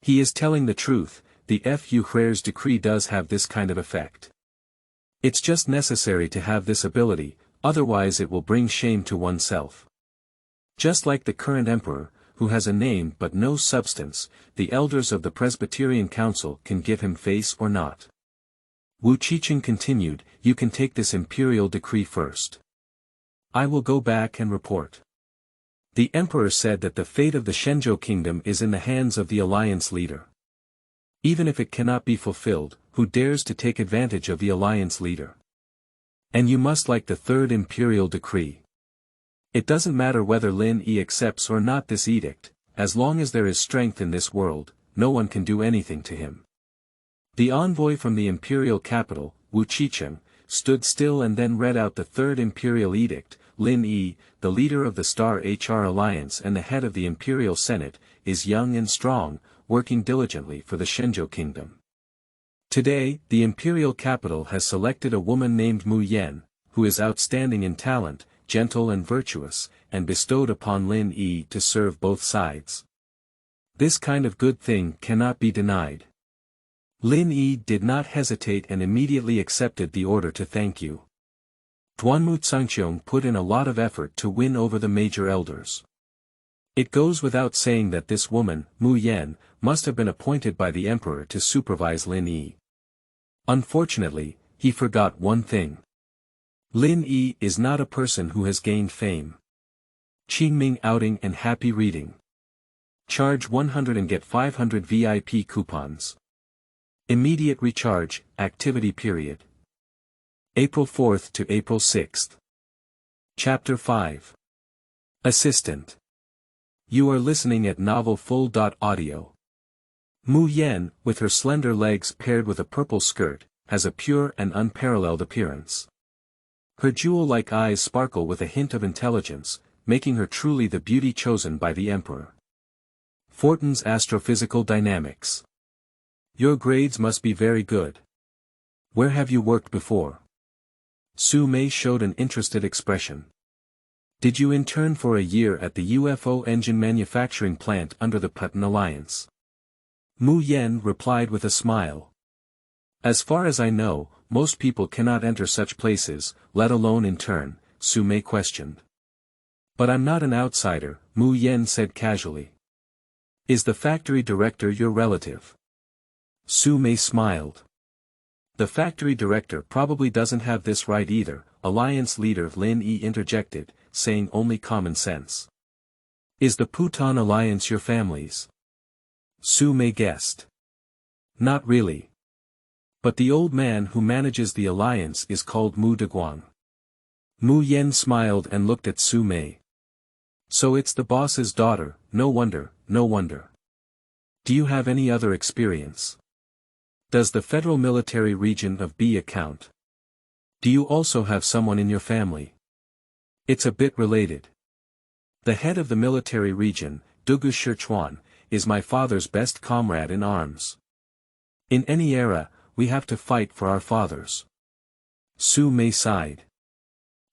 He is telling the truth, the Fu Hui's decree does have this kind of effect. It's just necessary to have this ability, otherwise it will bring shame to oneself. Just like the current emperor, who has a name but no substance, the elders of the Presbyterian Council can give him face or not." Wu Qiqing continued, "You can take this imperial decree first. I will go back and report." The emperor said that the fate of the Shenzhou kingdom is in the hands of the alliance leader. Even if it cannot be fulfilled, who dares to take advantage of the alliance leader? And you must like the 3rd imperial decree. It doesn't matter whether Lin Yi accepts or not this edict, as long as there is strength in this world, no one can do anything to him. The envoy from the imperial capital, Wu Qiqing, stood still and then read out the 3rd imperial edict. Lin Yi, the leader of the Star HR Alliance and the head of the Imperial Senate, is young and strong, working diligently for the Shenzhou kingdom. Today, the imperial capital has selected a woman named Mu Yan, who is outstanding in talent, gentle and virtuous, and bestowed upon Lin Yi to serve both sides. This kind of good thing cannot be denied. Lin Yi did not hesitate and immediately accepted the order to thank you. Duanmu Cangqiong put in a lot of effort to win over the major elders. It goes without saying that this woman, Mu Yan, must have been appointed by the emperor to supervise Lin Yi. Unfortunately, he forgot one thing. Lin Yi is not a person who has gained fame. Qingming outing and happy reading. Charge 100 and get 500 VIP coupons. Immediate recharge, activity period. April 4th to April 6th. Chapter 5. Assistant. You are listening at novelfull.audio. Mu Yan, with her slender legs paired with a purple skirt, has a pure and unparalleled appearance. Her jewel-like eyes sparkle with a hint of intelligence, making her truly the beauty chosen by the Emperor. Fortin's Astrophysical Dynamics. Your grades must be very good. Where have you worked before? Su Mei showed an interested expression. Did you intern for a year at the UFO engine manufacturing plant under the Putin Alliance? Mu Yen replied with a smile. As far as I know, most people cannot enter such places, let alone intern, Su Mei questioned. But I'm not an outsider, Mu Yen said casually. Is the factory director your relative? Su Mei smiled. The factory director probably doesn't have this right either, Alliance leader Lin Yi interjected, saying only common sense. Is the Putan Alliance your family's? Su Mei guessed. Not really. But the old man who manages the alliance is called Mu Deguang. Mu Yen smiled and looked at Su Mei. So it's the boss's daughter, no wonder, no wonder. Do you have any other experience? Does the federal military region of B account? Do you also have someone in your family? It's a bit related. The head of the military region, Dugu Shichuan, is my father's best comrade in arms. In any era, we have to fight for our fathers. Su Mei sighed.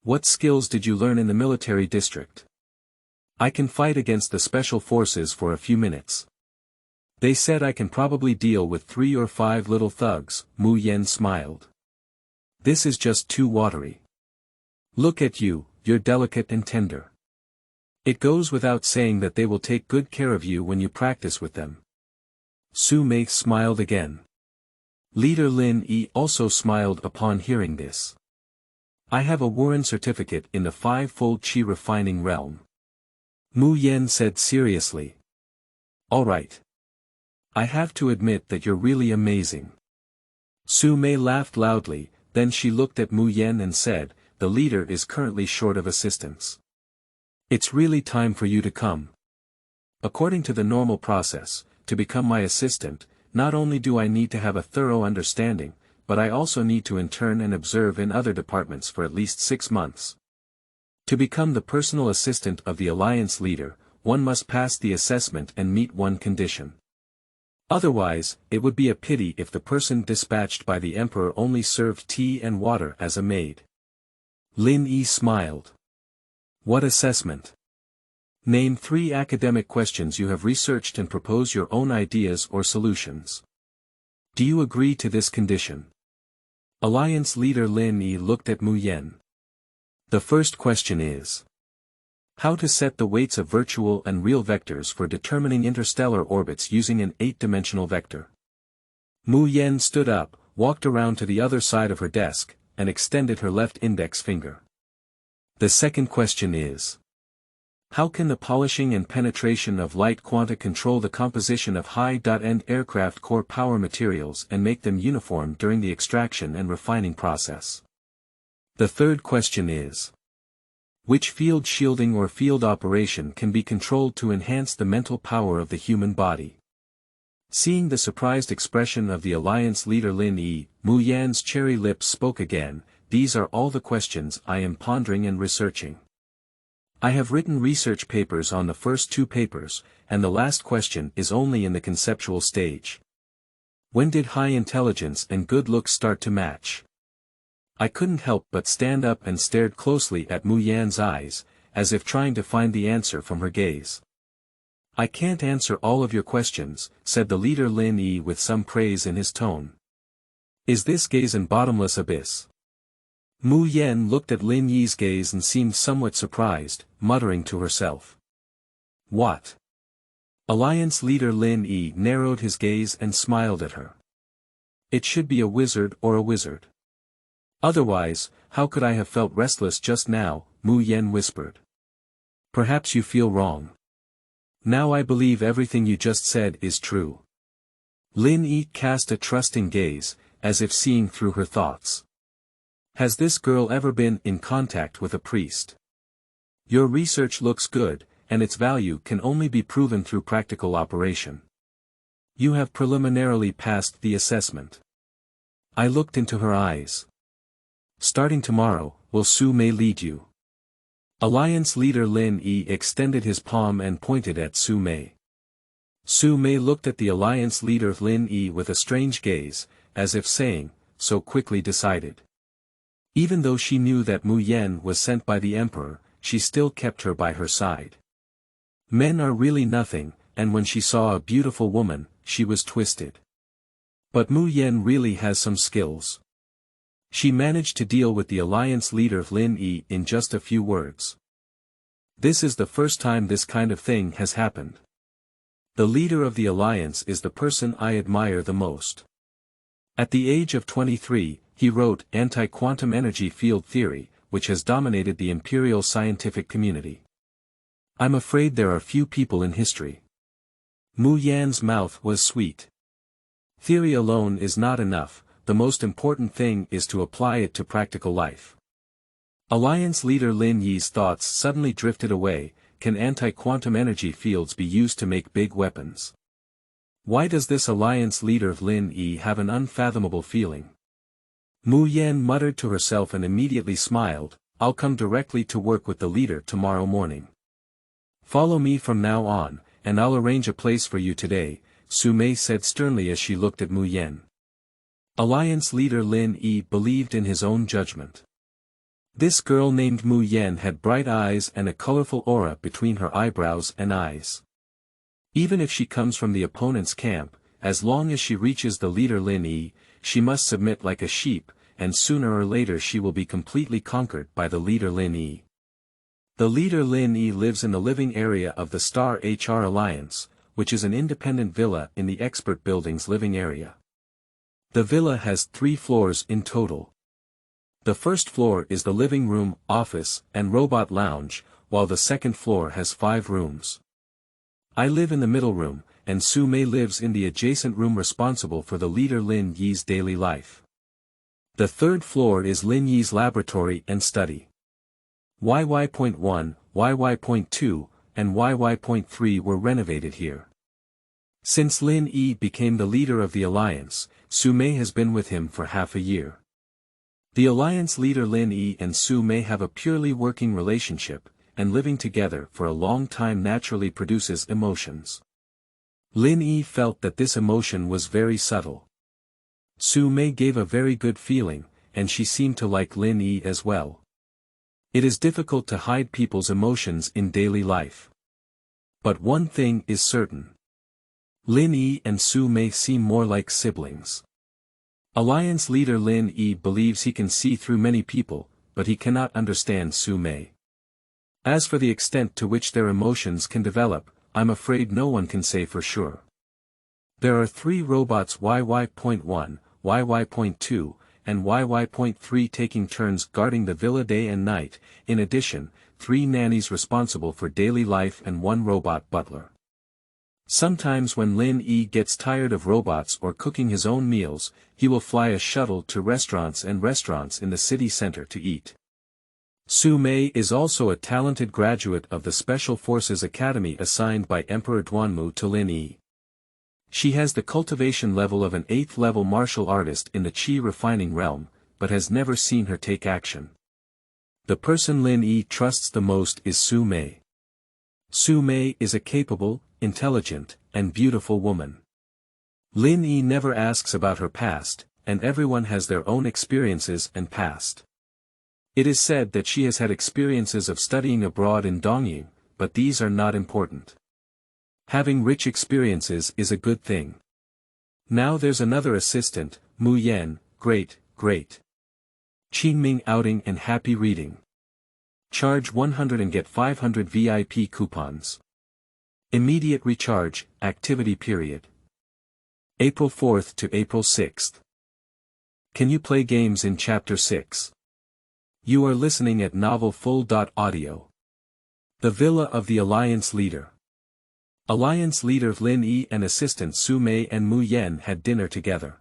What skills did you learn in the military district? I can fight against the special forces for a few minutes. They said I can probably deal with 3 or 5 little thugs, Mu Yen smiled. This is just too watery. Look at you, you're delicate and tender. It goes without saying that they will take good care of you when you practice with them. Su Mei smiled again. Leader Lin Yi also smiled upon hearing this. I have a Warren certificate in the 5-fold Qi refining realm. Mu Yen said seriously. All right. I have to admit that you're really amazing. Su Mei laughed loudly, then she looked at Mu Yen and said, the leader is currently short of assistants. It's really time for you to come. According to the normal process, to become my assistant, not only do I need to have a thorough understanding, but I also need to intern and observe in other departments for at least 6 months. To become the personal assistant of the alliance leader, one must pass the assessment and meet one condition. Otherwise, it would be a pity if the person dispatched by the emperor only served tea and water as a maid. Lin Yi smiled. What assessment? Name 3 academic questions you have researched and propose your own ideas or solutions. Do you agree to this condition? Alliance leader Lin Yi looked at Mu Yen. The first question is how to set the weights of virtual and real vectors for determining interstellar orbits using an 8-dimensional vector. Mu Yen stood up, walked around to the other side of her desk, and extended her left index finger. The second question is how can the polishing and penetration of light quanta control the composition of high-end aircraft core power materials and make them uniform during the extraction and refining process? The third question is which field shielding or field operation can be controlled to enhance the mental power of the human body? Seeing the surprised expression of the alliance leader Lin Yi, Mu Yan's cherry lips spoke again. These are all the questions I am pondering and researching. I have written research papers on the first 2 papers, and the last question is only in the conceptual stage. When did high intelligence and good looks start to match? I couldn't help but stand up and stared closely at Mu Yan's eyes, as if trying to find the answer from her gaze. I can't answer all of your questions, said the leader Lin Yi with some praise in his tone. Is this gaze an bottomless abyss? Mu Yen looked at Lin Yi's gaze and seemed somewhat surprised, muttering to herself. What? Alliance leader Lin Yi narrowed his gaze and smiled at her. It should be a wizard or a wizard. Otherwise, how could I have felt restless just now, Mu Yen whispered. Perhaps you feel wrong. Now I believe everything you just said is true. Lin Yi cast a trusting gaze, as if seeing through her thoughts. Has this girl ever been in contact with a priest? Your research looks good, and its value can only be proven through practical operation. You have preliminarily passed the assessment. I looked into her eyes. Starting tomorrow, will Su Mei lead you? Alliance leader Lin Yi extended his palm and pointed at Su Mei. Su Mei looked at the alliance leader Lin Yi with a strange gaze, as if saying, so quickly decided. Even though she knew that Mu Yan was sent by the emperor, she still kept her by her side. Men are really nothing, and when she saw a beautiful woman, she was twisted. But Mu Yan really has some skills. She managed to deal with the alliance leader Lin Yi in just a few words. This is the first time this kind of thing has happened. The leader of the alliance is the person I admire the most. At the age of 23, he wrote Anti-Quantum Energy Field Theory, which has dominated the imperial scientific community. I'm afraid there are few people in history. Mu Yan's mouth was sweet. Theory alone is not enough, the most important thing is to apply it to practical life. Alliance leader Lin Yi's thoughts suddenly drifted away. Can anti-quantum energy fields be used to make big weapons? Why does this alliance leader Lin Yi have an unfathomable feeling? Mu Yan muttered to herself and immediately smiled, I'll come directly to work with the leader tomorrow morning. Follow me from now on, and I'll arrange a place for you today, Su Mei said sternly as she looked at Mu Yan. Alliance leader Lin Yi believed in his own judgment. This girl named Mu Yan had bright eyes and a colorful aura between her eyebrows and eyes. Even if she comes from the opponent's camp, as long as she reaches the leader Lin Yi, she must submit like a sheep, and sooner or later she will be completely conquered by the leader Lin Yi. The leader Lin Yi lives in the living area of the Star HR Alliance, which is an independent villa in the expert building's living area. The villa has 3 floors in total. The first floor is the living room, office, and robot lounge, while the second floor has 5 rooms. I live in the middle room, and Su Mei lives in the adjacent room responsible for the leader Lin Yi's daily life. The third floor is Lin Yi's laboratory and study. YY.1, YY.2, and YY.3 were renovated here. Since Lin Yi became the leader of the alliance, Su Mei has been with him for half a year. The alliance leader Lin Yi and Su Mei have a purely working relationship, and living together for a long time naturally produces emotions. Lin Yi felt that this emotion was very subtle. Su Mei gave a very good feeling, and she seemed to like Lin Yi as well. It is difficult to hide people's emotions in daily life. But one thing is certain. Lin Yi and Su Mei seem more like siblings. Alliance leader Lin Yi believes he can see through many people, but he cannot understand Su Mei. As for the extent to which their emotions can develop, I'm afraid no one can say for sure. There are 3 robots YY.1, YY.2, and YY.3 taking turns guarding the villa day and night, in addition, 3 nannies responsible for daily life and 1 robot butler. Sometimes when Lin Yi gets tired of robots or cooking his own meals, he will fly a shuttle to restaurants in the city center to eat. Su Mei is also a talented graduate of the Special Forces Academy assigned by Emperor Duanmu to Lin Yi. She has the cultivation level of an 8th level martial artist in the Qi refining realm, but has never seen her take action. The person Lin Yi trusts the most is Su Mei. Su Mei is a capable, intelligent, and beautiful woman. Lin Yi never asks about her past, and everyone has their own experiences and past. It is said that she has had experiences of studying abroad in Dongyu, but these are not important. Having rich experiences is a good thing. Now there's another assistant, Mu Yan, great. Qingming outing and happy reading. Charge 100 and get 500 VIP coupons. Immediate recharge, activity period. April 4th to April 6th. Can you play games in Chapter 6? You are listening at novelfull.audio. The Villa of the Alliance Leader. Alliance Leader Lin Yi and assistant Su Mei and Mu Yan had dinner together.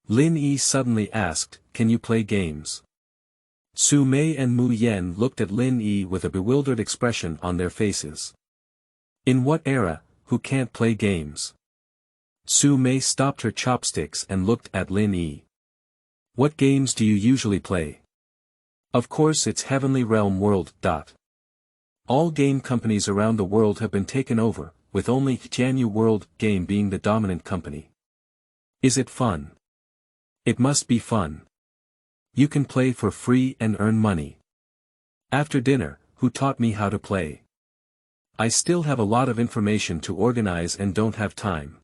Lin Yi suddenly asked, "Can you play games?" Su Mei and Mu Yan looked at Lin Yi with a bewildered expression on their faces. In what era, who can't play games? Su Mei stopped her chopsticks and looked at Lin Yi. What games do you usually play? Of course it's Heavenly Realm World. All game companies around the world have been taken over, with only Tianyu World game being the dominant company. Is it fun? It must be fun. You can play for free and earn money. After dinner, who taught me how to play? I still have a lot of information to organize and don't have time.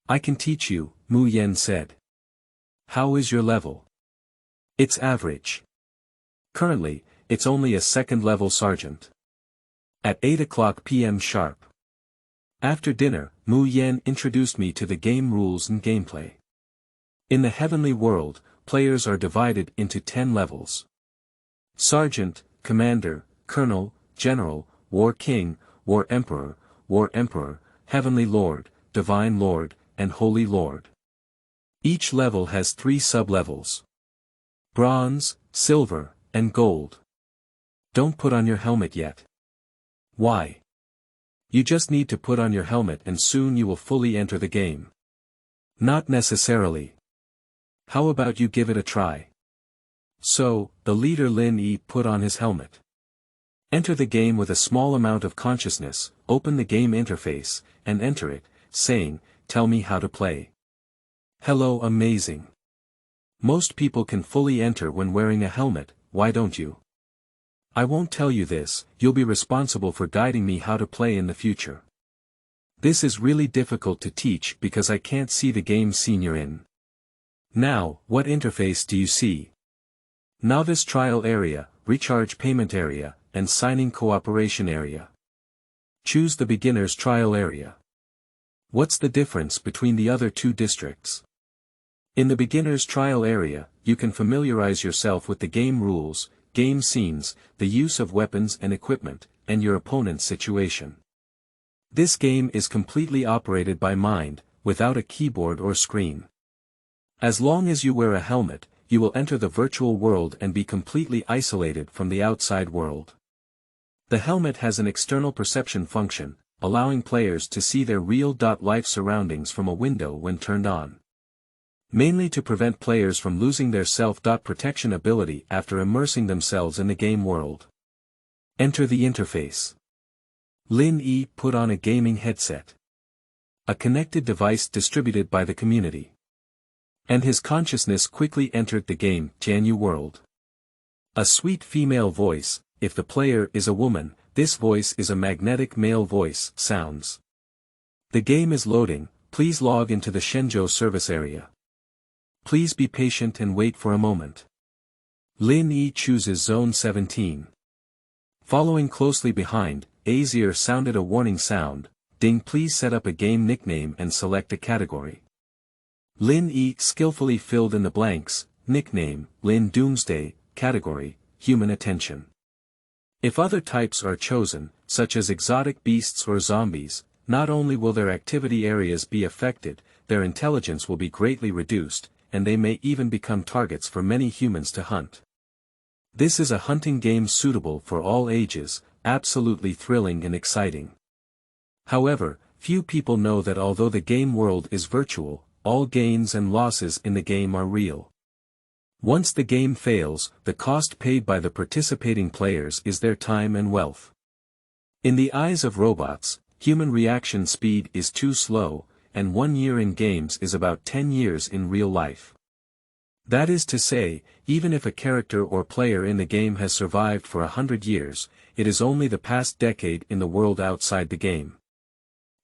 I can teach you, Mu Yen said. How is your level? It's average. Currently, it's only a second-level sergeant. At 8 p.m. sharp. After dinner, Mu Yen introduced me to the game rules and gameplay. In the Heavenly World, players are divided into 10 levels. Sergeant, Commander, Colonel, General, War King, War Emperor, Heavenly Lord, Divine Lord, and Holy Lord. Each level has 3 sub-levels. Bronze, Silver, and Gold. Don't put on your helmet yet. Why? You just need to put on your helmet and soon you will fully enter the game. Not necessarily. How about you give it a try? So, the leader Lin Yi put on his helmet. Enter the game with a small amount of consciousness, open the game interface, and enter it, saying, "Tell me how to play." Hello, amazing. Most people can fully enter when wearing a helmet, why don't you? I won't tell you this, you'll be responsible for guiding me how to play in the future. This is really difficult to teach because I can't see the game scene you're in. Now, what interface do you see? Novice trial area, recharge payment area, and signing cooperation area. Choose the beginner's trial area. What's the difference between the other 2 districts? In the beginner's trial area, you can familiarize yourself with the game rules, game scenes, the use of weapons and equipment, and your opponent's situation. This game is completely operated by mind, without a keyboard or screen. As long as you wear a helmet, you will enter the virtual world and be completely isolated from the outside world. The helmet has an external perception function, allowing players to see their real-life surroundings from a window when turned on. Mainly to prevent players from losing their self-protection ability after immersing themselves in the game world. Enter the interface. Lin Yi put on a gaming headset. A connected device distributed by the community. And his consciousness quickly entered the game, Tianyu World. A sweet female voice, if the player is a woman, this voice is a magnetic male voice, sounds. The game is loading, please log into the Shenzhou service area. Please be patient and wait for a moment. Lin Yi chooses Zone 17. Following closely behind, Azir sounded a warning sound, ding, please set up a game nickname and select a category. Lin Yi skillfully filled in the blanks, nickname, Lin Doomsday, category, human attention. If other types are chosen, such as exotic beasts or zombies, not only will their activity areas be affected, their intelligence will be greatly reduced, and they may even become targets for many humans to hunt. This is a hunting game suitable for all ages, absolutely thrilling and exciting. However, few people know that although the game world is virtual, all gains and losses in the game are real. Once the game fails, the cost paid by the participating players is their time and wealth. In the eyes of robots, human reaction speed is too slow, and 1 year in games is about 10 years in real life. That is to say, even if a character or player in the game has survived for 100 years, it is only the past decade in the world outside the game.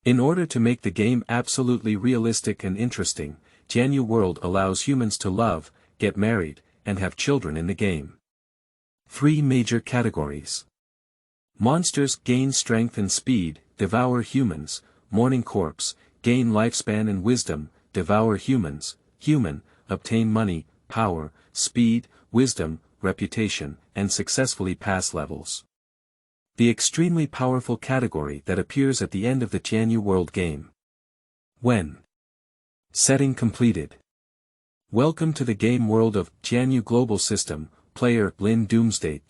In order to make the game absolutely realistic and interesting, Tianyu World allows humans to love, get married, and have children in the game. 3 major categories. Monsters gain strength and speed, devour humans, Morning Corpse, gain lifespan and wisdom, devour humans, human, obtain money, power, speed, wisdom, reputation, and successfully pass levels. The extremely powerful category that appears at the end of the Tianyu World game. When? Setting completed. Welcome to the game world of Tianyu Global System, player Lin Doomsday.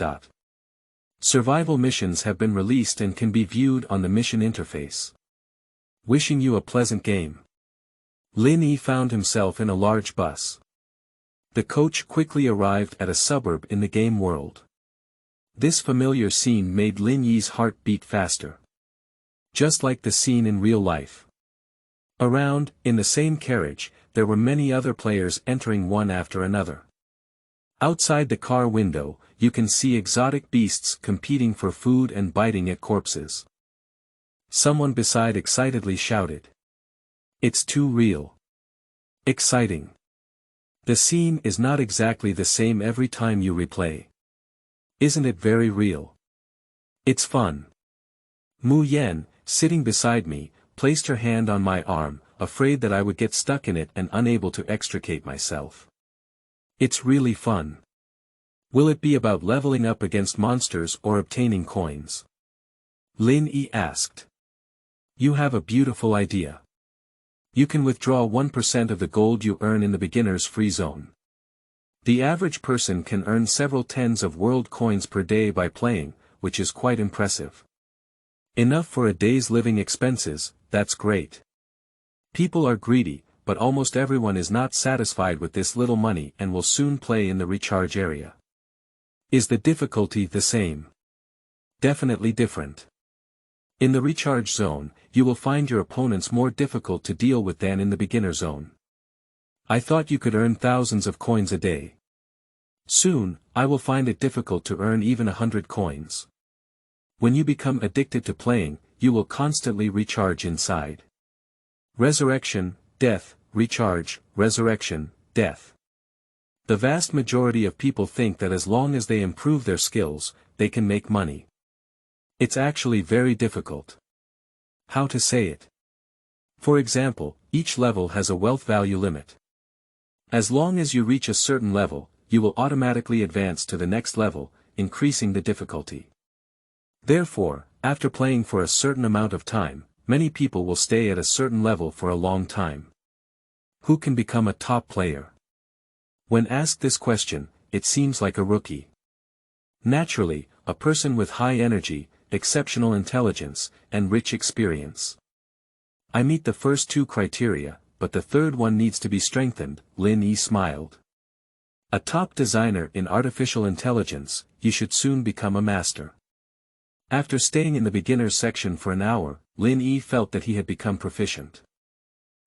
Survival missions have been released and can be viewed on the mission interface. Wishing you a pleasant game. Lin Yi found himself in a large bus. The coach quickly arrived at a suburb in the game world. This familiar scene made Lin Yi's heart beat faster. Just like the scene in real life. Around, in the same carriage, there were many other players entering one after another. Outside the car window, you can see exotic beasts competing for food and biting at corpses. Someone beside excitedly shouted. It's too real. Exciting. The scene is not exactly the same every time you replay. Isn't it very real? It's fun. Mu Yan, sitting beside me, placed her hand on my arm, afraid that I would get stuck in it and unable to extricate myself. It's really fun. Will it be about leveling up against monsters or obtaining coins? Lin Yi asked. You have a beautiful idea. You can withdraw 1% of the gold you earn in the beginner's free zone. The average person can earn several tens of world coins per day by playing, which is quite impressive. Enough for a day's living expenses, that's great. People are greedy, but almost everyone is not satisfied with this little money and will soon play in the recharge area. Is the difficulty the same? Definitely different. In the recharge zone, you will find your opponents more difficult to deal with than in the beginner zone. I thought you could earn thousands of coins a day. Soon, I will find it difficult to earn even 100 coins. When you become addicted to playing, you will constantly recharge inside. Resurrection, death, recharge, resurrection, death. The vast majority of people think that as long as they improve their skills, they can make money. It's actually very difficult. How to say it? For example, each level has a wealth value limit. As long as you reach a certain level, you will automatically advance to the next level, increasing the difficulty. Therefore, after playing for a certain amount of time, many people will stay at a certain level for a long time. Who can become a top player? When asked this question, it seems like a rookie. Naturally, a person with high energy, exceptional intelligence, and rich experience. I meet the first two criteria, but the third one needs to be strengthened, Lin Yi smiled. A top designer in artificial intelligence, you should soon become a master. After staying in the beginner's section for an hour, Lin Yi felt that he had become proficient.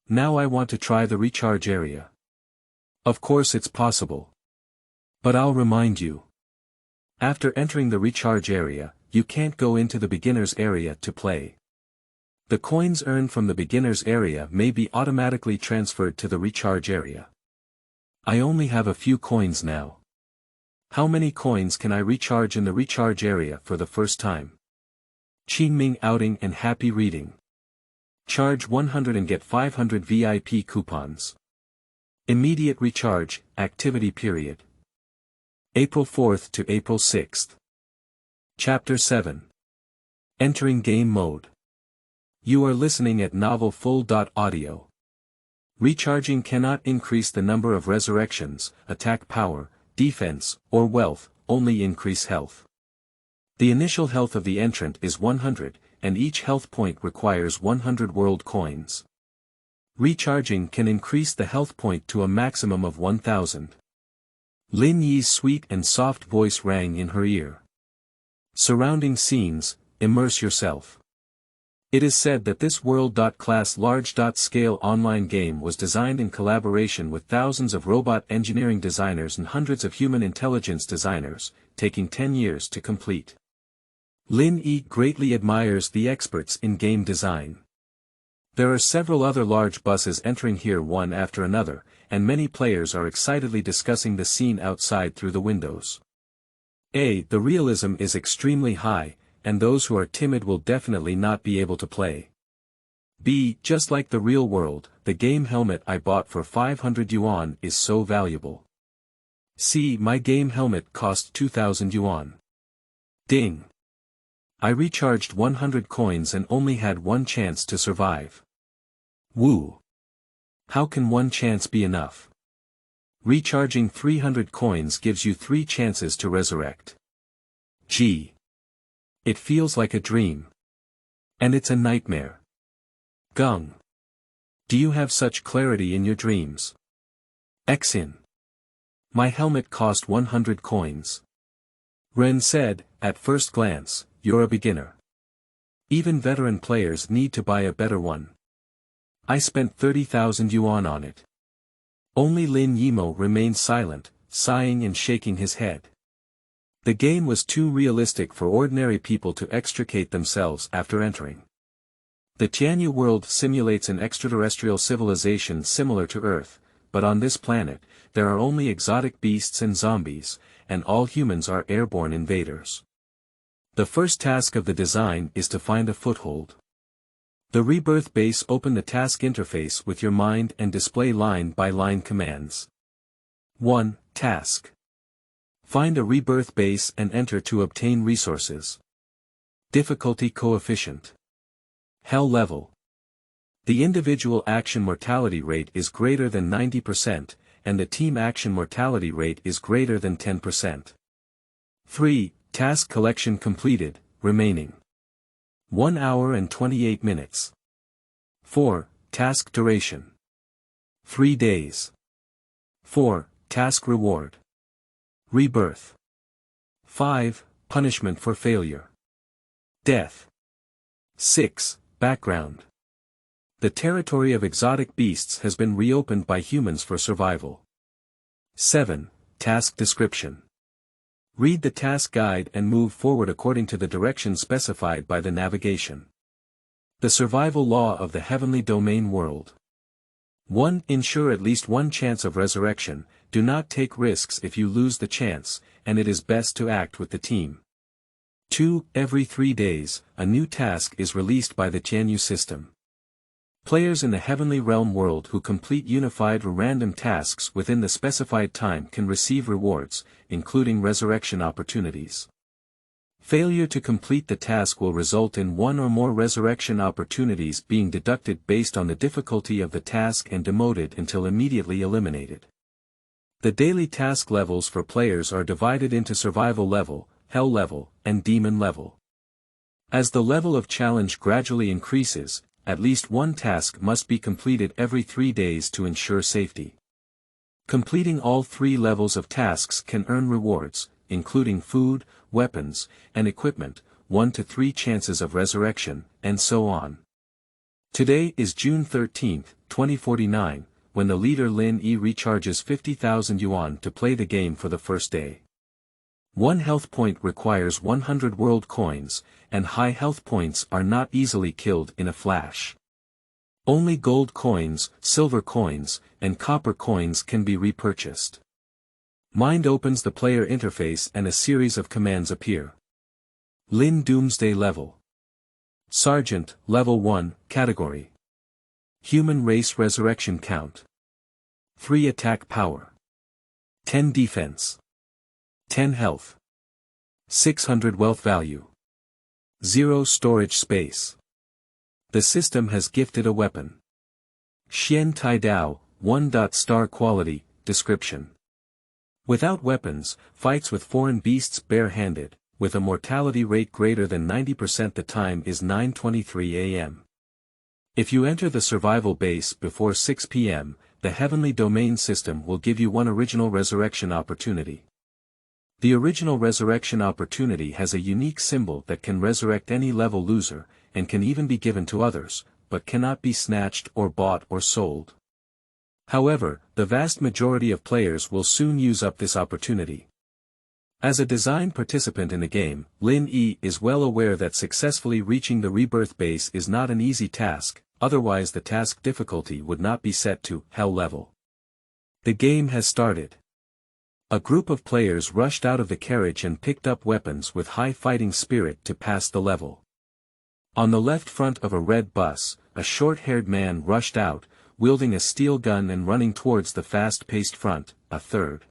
Now I want to try the recharge area. Of course it's possible. But I'll remind you. After entering the recharge area, you can't go into the beginner's area to play. The coins earned from the beginner's area may be automatically transferred to the recharge area. I only have a few coins now. How many coins can I recharge in the recharge area for the first time? Qingming outing and happy reading. Charge 100 and get 500 VIP coupons. Immediate recharge, activity period. April 4th to April 6th. Chapter 7. Entering Game Mode. You are listening at novelfull.audio. Recharging cannot increase the number of resurrections, attack power, defense, or wealth, only increase health. The initial health of the entrant is 100, and each health point requires 100 world coins. Recharging can increase the health point to a maximum of 1000. Lin Yi's sweet and soft voice rang in her ear. Surrounding scenes, immerse yourself. It is said that this world.class large.scale online game was designed in collaboration with thousands of robot engineering designers and hundreds of human intelligence designers, taking 10 years to complete. Lin Yi greatly admires the experts in game design. There are several other large buses entering here one after another, and many players are excitedly discussing the scene outside through the windows. The realism is extremely high, and those who are timid will definitely not be able to play. B. Just like the real world, the game helmet I bought for 500 yuan is so valuable. C. My game helmet cost 2000 yuan. Ding. I recharged 100 coins and only had one chance to survive. Woo. How can one chance be enough? Recharging 300 coins gives you 3 chances to resurrect. G. It feels like a dream. And it's a nightmare. Gung. Do you have such clarity in your dreams? Xin. My helmet cost 100 coins. Ren said, at first glance, you're a beginner. Even veteran players need to buy a better one. I spent 30,000 yuan on it. Only Lin Yi remained silent, sighing and shaking his head. The game was too realistic for ordinary people to extricate themselves after entering. The Tianyu World simulates an extraterrestrial civilization similar to Earth, but on this planet, there are only exotic beasts and zombies, and all humans are airborne invaders. The first task of the design is to find a foothold. The Rebirth base open the task interface with your mind and display line-by-line commands. 1. Task. Find a Rebirth base and enter to obtain resources. Difficulty coefficient. Hell level. The individual action mortality rate is greater than 90%, and the team action mortality rate is greater than 10%. 3. Task collection completed, remaining 1 hour and 28 minutes. 4. Task duration. 3 days. 4. Task reward. Rebirth. 5. Punishment for failure. Death. 6. Background. The territory of exotic beasts has been reopened by humans for survival. 7. Task description. Read the task guide and move forward according to the directions specified by the navigation. The survival law of the heavenly domain world. 1. Ensure at least one chance of resurrection. Do not take risks if you lose the chance, and it is best to act with the team. 2. Every 3 days, a new task is released by the Tianyu system. Players in the Heavenly Realm world who complete unified or random tasks within the specified time can receive rewards, including resurrection opportunities. Failure to complete the task will result in one or more resurrection opportunities being deducted based on the difficulty of the task and demoted until immediately eliminated. The daily task levels for players are divided into survival level, hell level, and demon level. As the level of challenge gradually increases, at least one task must be completed every 3 days to ensure safety. Completing all 3 levels of tasks can earn rewards, including food, weapons, and equipment, 1 to 3 chances of resurrection, and so on. Today is June 13, 2049, when the leader Lin Yi recharges 50,000 yuan to play the game for the first day. 1 health point requires 100 world coins, and high health points are not easily killed in a flash. Only gold coins, silver coins, and copper coins can be repurchased. Mind opens the player interface and a series of commands appear. Lin Doomsday level. Sergeant, level 1, category. Human race resurrection count. 3 attack power. 10 defense. 10 health. 600 wealth value. 0 storage space. The system has gifted a weapon. Xian Tai Dao, 1. Star quality, description. Without weapons, fights with foreign beasts bare-handed, with a mortality rate greater than 90%. The time is 9:23 a.m. If you enter the survival base before 6 p.m., the heavenly domain system will give you 1 original resurrection opportunity. The original resurrection opportunity has a unique symbol that can resurrect any level loser, and can even be given to others, but cannot be snatched or bought or sold. However, the vast majority of players will soon use up this opportunity. As a design participant in the game, Lin Yi is well aware that successfully reaching the rebirth base is not an easy task, otherwise the task difficulty would not be set to hell level. The game has started. A group of players rushed out of the carriage and picked up weapons with high fighting spirit to pass the level. On the left front of a red bus, a short-haired man rushed out, wielding a steel gun and running towards the fast-paced front, a third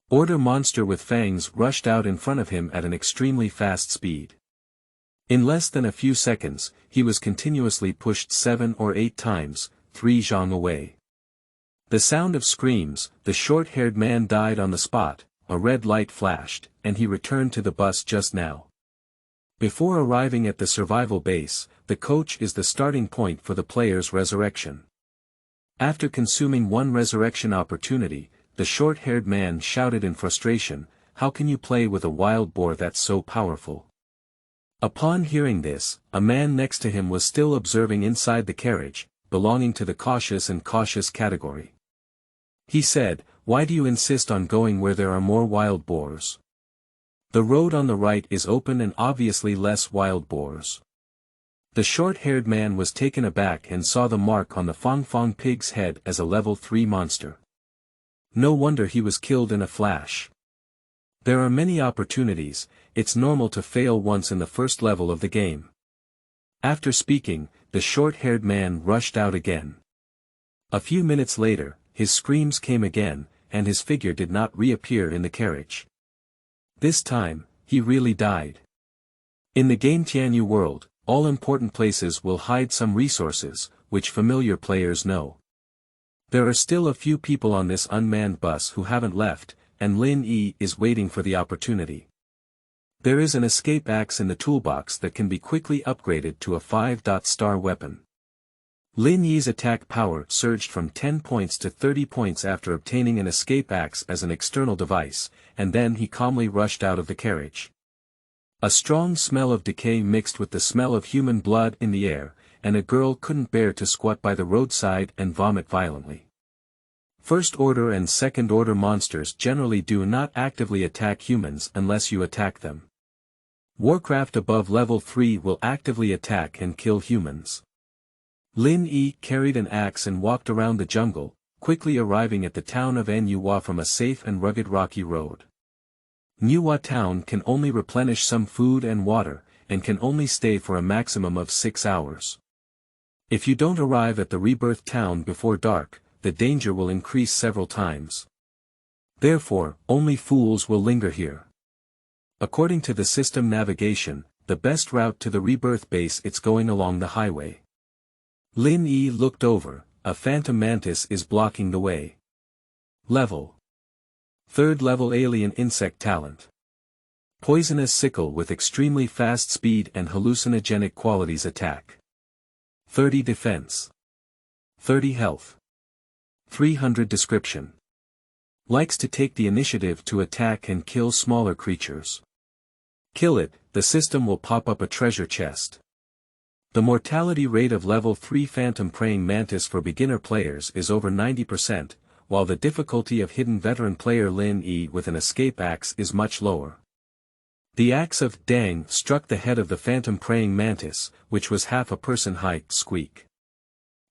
order monster with fangs rushed out in front of him at an extremely fast speed. In less than a few seconds, he was continuously pushed 7 or 8 times, 3 zhang away. The sound of screams, the short-haired man died on the spot, a red light flashed, and he returned to the bus just now. Before arriving at the survival base, the coach is the starting point for the player's resurrection. After consuming 1 resurrection opportunity, the short-haired man shouted in frustration, "How can you play with a wild boar that's so powerful?" Upon hearing this, a man next to him was still observing inside the carriage, belonging to the cautious category. He said, "Why do you insist on going where there are more wild boars? The road on the right is open and obviously less wild boars." The short-haired man was taken aback and saw the mark on the Fong pig's head as a level 3 monster. No wonder he was killed in a flash. There are many opportunities, it's normal to fail once in the first level of the game. After speaking, the short-haired man rushed out again. A few minutes later, his screams came again, and his figure did not reappear in the carriage. This time, he really died. In the game Tianyu World, all important places will hide some resources, which familiar players know. There are still a few people on this unmanned bus who haven't left, and Lin Yi is waiting for the opportunity. There is an escape axe in the toolbox that can be quickly upgraded to a 5-star weapon. Lin Yi's attack power surged from 10 points to 30 points after obtaining an escape axe as an external device, and then he calmly rushed out of the carriage. A strong smell of decay mixed with the smell of human blood in the air, and a girl couldn't bear to squat by the roadside and vomit violently. First-order and second-order monsters generally do not actively attack humans unless you attack them. Warcraft above level 3 will actively attack and kill humans. Lin Yi carried an axe and walked around the jungle, quickly arriving at the town of Nuwa from a safe and rugged rocky road. Nuwa town can only replenish some food and water, and can only stay for a maximum of 6 hours. If you don't arrive at the rebirth town before dark, the danger will increase several times. Therefore, only fools will linger here. According to the system navigation, the best route to the rebirth base is going along the highway. Lin Yi looked over, a phantom mantis is blocking the way. Level 3rd level alien insect talent. Poisonous sickle with extremely fast speed and hallucinogenic qualities attack. 30 defense. 30 health. 300 description. Likes to take the initiative to attack and kill smaller creatures. Kill it, the system will pop up a treasure chest. The mortality rate of level 3 phantom praying mantis for beginner players is over 90%, while the difficulty of hidden veteran player Lin Yi with an escape axe is much lower. The axe of Dang struck the head of the phantom praying mantis, which was half a person height. Squeak.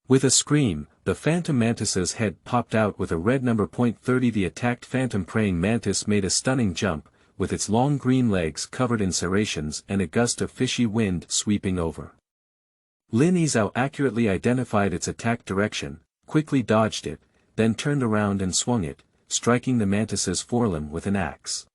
With a scream, the phantom mantis's head popped out with a red number. 30. The attacked phantom praying mantis made a stunning jump, with its long green legs covered in serrations and a gust of fishy wind sweeping over. Lin Yi accurately identified its attack direction, quickly dodged it, then turned around and swung it, striking the mantis's forelimb with an axe.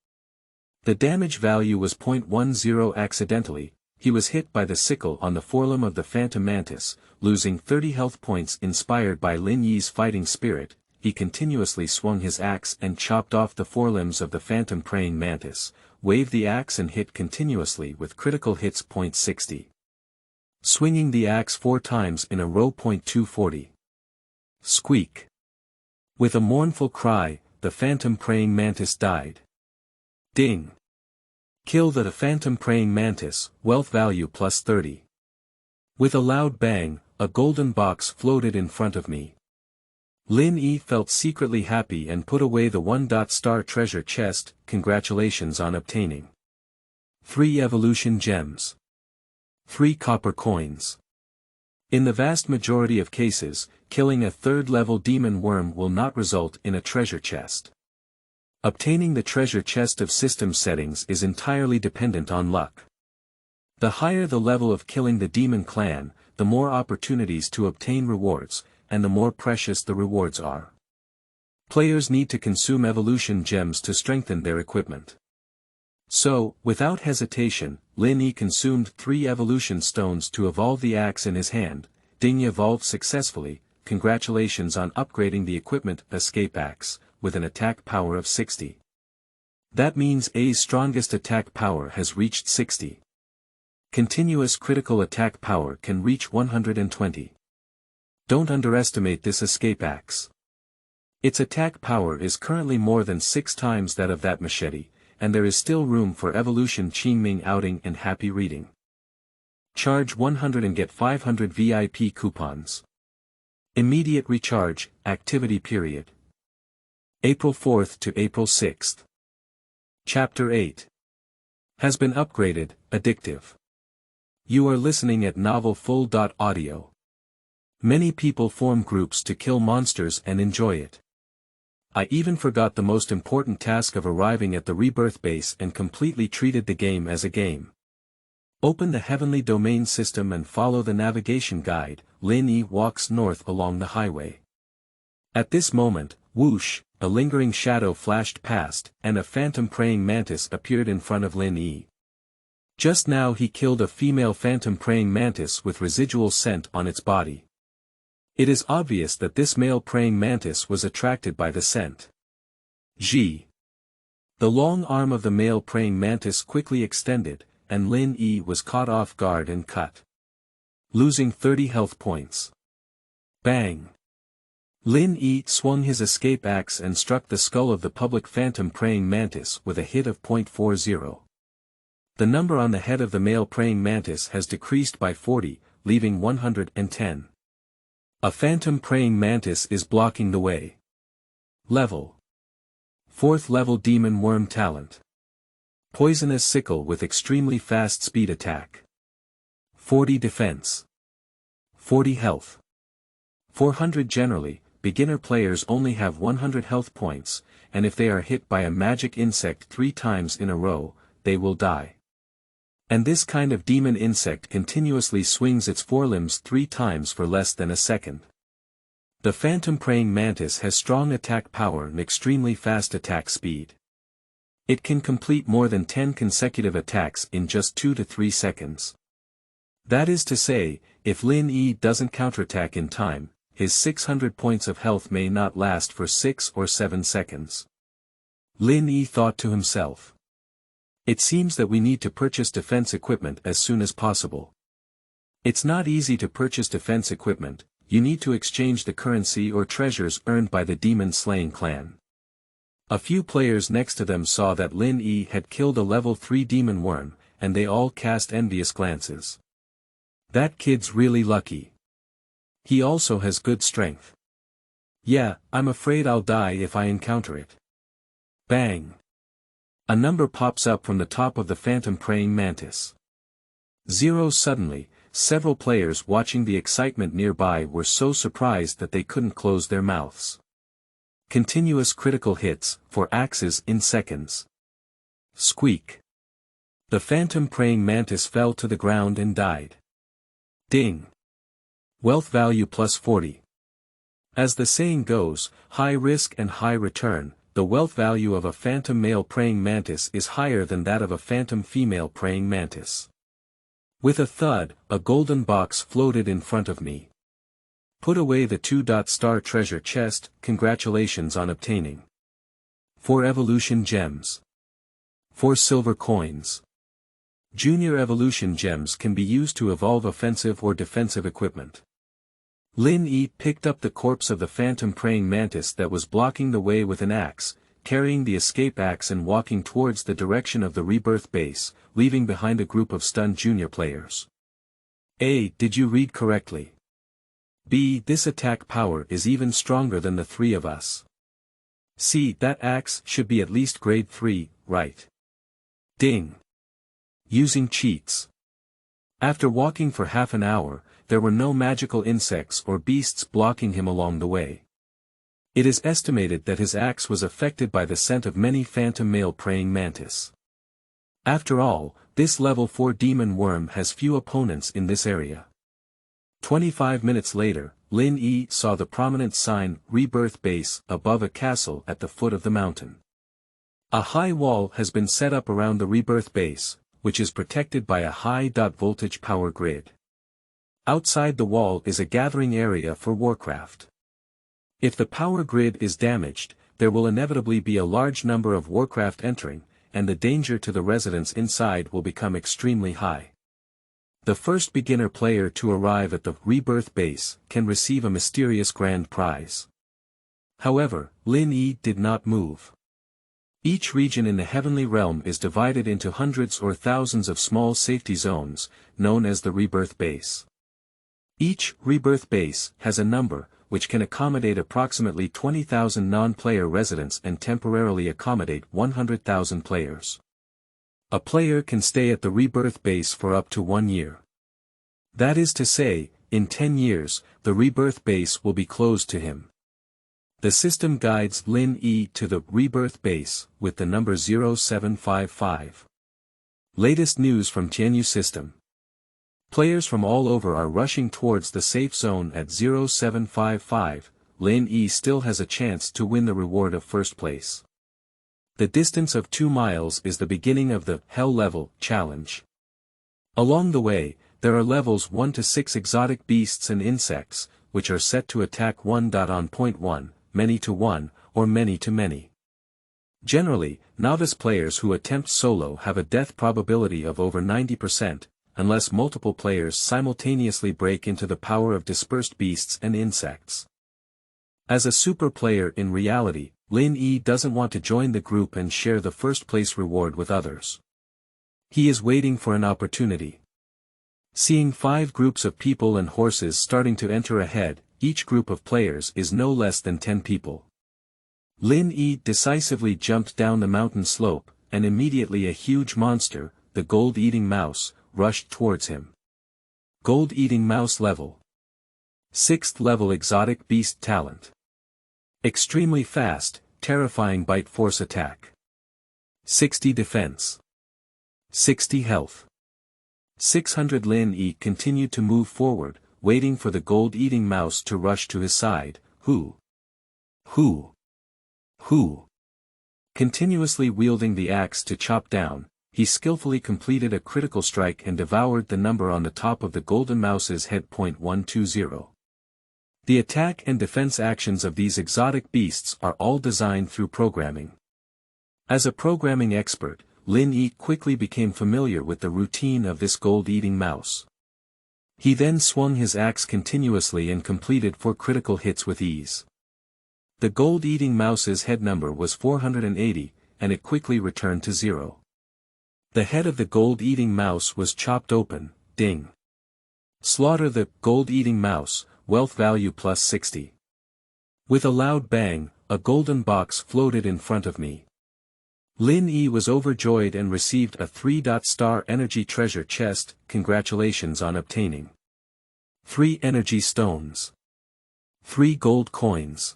The damage value was 0.10. Accidentally, he was hit by the sickle on the forelimb of the phantom mantis, losing 30 health points. Inspired by Lin Yi's fighting spirit, he continuously swung his axe and chopped off the forelimbs of the phantom praying mantis, waved the axe and hit continuously with critical hits. 60. Swinging the axe 4 times in a row. 240. Squeak. With a mournful cry, the phantom praying mantis died. Ding. Kill the phantom praying mantis, wealth value plus 30. With a loud bang, a golden box floated in front of me. Lin Yi felt secretly happy and put away the 1-star treasure chest. Congratulations on obtaining 3 evolution gems. 3 copper coins. In the vast majority of cases, killing a 3rd-level demon worm will not result in a treasure chest. Obtaining the treasure chest of system settings is entirely dependent on luck. The higher the level of killing the demon clan, the more opportunities to obtain rewards, and the more precious the rewards are. Players need to consume evolution gems to strengthen their equipment. So, without hesitation, Lin Yi consumed 3 evolution stones to evolve the axe in his hand. Ding evolved successfully. Congratulations on upgrading the equipment escape axe, with an attack power of 60. That means A's strongest attack power has reached 60. Continuous critical attack power can reach 120. Don't underestimate this escape axe. Its attack power is currently more than 6 times that of that machete, and there is still room for evolution. Qingming outing and happy reading. Charge 100 and get 500 VIP coupons. Immediate recharge, activity period. April 4th to April 6th. Chapter 8. Has been upgraded, Addictive. You are listening at novelfull.audio. Many people form groups to kill monsters and enjoy it. I even forgot the most important task of arriving at the rebirth base and completely treated the game as a game. Open the Heavenly Domain system and follow the navigation guide. Lin Yi walks north along the highway. At this moment, whoosh, a lingering shadow flashed past, and a phantom praying mantis appeared in front of Lin Yi. Just now he killed a female phantom praying mantis with residual scent on its body. It is obvious that this male praying mantis was attracted by the scent. G. The long arm of the male praying mantis quickly extended, and Lin Yi was caught off guard and cut. Losing 30 health points. Bang. Lin Yi swung his escape axe and struck the skull of the public phantom praying mantis with a hit of .40. The number on the head of the male praying mantis has decreased by 40, leaving 110. A phantom praying mantis is blocking the way. Level. 4th level demon worm talent. Poisonous sickle with extremely fast speed attack. 40 defense. 40 health. 400 generally. Beginner players only have 100 health points, and if they are hit by a magic insect 3 times in a row, they will die. And this kind of demon insect continuously swings its forelimbs 3 times for less than a second. The phantom praying mantis has strong attack power and extremely fast attack speed. It can complete more than 10 consecutive attacks in just 2 to 3 seconds. That is to say, if Lin Yi doesn't counterattack in time, his 600 points of health may not last for 6 or 7 seconds. Lin Yi thought to himself. It seems that we need to purchase defense equipment as soon as possible. It's not easy to purchase defense equipment, you need to exchange the currency or treasures earned by the demon-slaying clan. A few players next to them saw that Lin Yi had killed a level 3 demon worm, and they all cast envious glances. That kid's really lucky. He also has good strength. Yeah, I'm afraid I'll die if I encounter it. Bang. A number pops up from the top of the phantom praying mantis. 0. Suddenly, several players watching the excitement nearby were so surprised that they couldn't close their mouths. Continuous critical hits, for axes in seconds. Squeak. The phantom praying mantis fell to the ground and died. Ding. Wealth value plus 40. As the saying goes, high risk and high return. The wealth value of a phantom male praying mantis is higher than that of a phantom female praying mantis. With a thud, a golden box floated in front of me. Put away the 2-star treasure chest. Congratulations on obtaining 4 evolution gems. 4 silver coins. Junior evolution gems can be used to evolve offensive or defensive equipment. Lin Yi picked up the corpse of the phantom praying mantis that was blocking the way with an axe, carrying the escape axe and walking towards the direction of the rebirth base, leaving behind a group of stunned junior players. A. Did you read correctly? B. This attack power is even stronger than the 3 of us. C. That axe should be at least grade 3, right? Ding. Using cheats. After walking for half an hour, there were no magical insects or beasts blocking him along the way. It is estimated that his axe was affected by the scent of many phantom male praying mantis. After all, this level 4 demon worm has few opponents in this area. 25 minutes later, Lin Yi saw the prominent sign, Rebirth Base, above a castle at the foot of the mountain. A high wall has been set up around the Rebirth Base, which is protected by a high-voltage power grid. Outside the wall is a gathering area for Warcraft. If the power grid is damaged, there will inevitably be a large number of Warcraft entering, and the danger to the residents inside will become extremely high. The first beginner player to arrive at the Rebirth Base can receive a mysterious grand prize. However, Lin Yi did not move. Each region in the heavenly realm is divided into hundreds or thousands of small safety zones, known as the rebirth base. Each rebirth base has a number, which can accommodate approximately 20,000 non-player residents and temporarily accommodate 100,000 players. A player can stay at the rebirth base for up to 1 year. That is to say, in 10 years, the rebirth base will be closed to him. The system guides Lin Yi to the rebirth base with the number 0755. Latest news from Tianyu system. Players from all over are rushing towards the safe zone at 0755. Lin Yi still has a chance to win the reward of first place. The distance of 2 miles is the beginning of the Hell Level challenge. Along the way, there are levels 1 to 6 exotic beasts and insects, which are set to attack 1. On point 1, many to 1, or many to many. Generally, novice players who attempt solo have a death probability of over 90%, unless multiple players simultaneously break into the power of dispersed beasts and insects. As a super player in reality, Lin Yi doesn't want to join the group and share the first place reward with others. He is waiting for an opportunity. Seeing 5 groups of people and horses starting to enter ahead, each group of players is no less than 10 people. Lin Yi decisively jumped down the mountain slope, and immediately a huge monster, the gold-eating mouse, rushed towards him. Gold-eating mouse level. 6th level exotic beast talent. Extremely fast, terrifying bite force attack. 60 defense. 60 health. 600. Lin Yi continued to move forward, waiting for the gold-eating mouse to rush to his side. Who? Continuously wielding the axe to chop down, he skillfully completed a critical strike and devoured the number on the top of the golden mouse's head. 120. The attack and defense actions of these exotic beasts are all designed through programming. As a programming expert, Lin Yi quickly became familiar with the routine of this gold-eating mouse. He then swung his axe continuously and completed 4 critical hits with ease. The gold-eating mouse's head number was 480, and it quickly returned to 0. The head of the gold-eating mouse was chopped open. Ding. Slaughter the gold-eating mouse, wealth value plus 60. With a loud bang, a golden box floated in front of me. Lin Yi was overjoyed and received a 3-star energy treasure chest. Congratulations on obtaining 3 energy stones. 3 gold coins.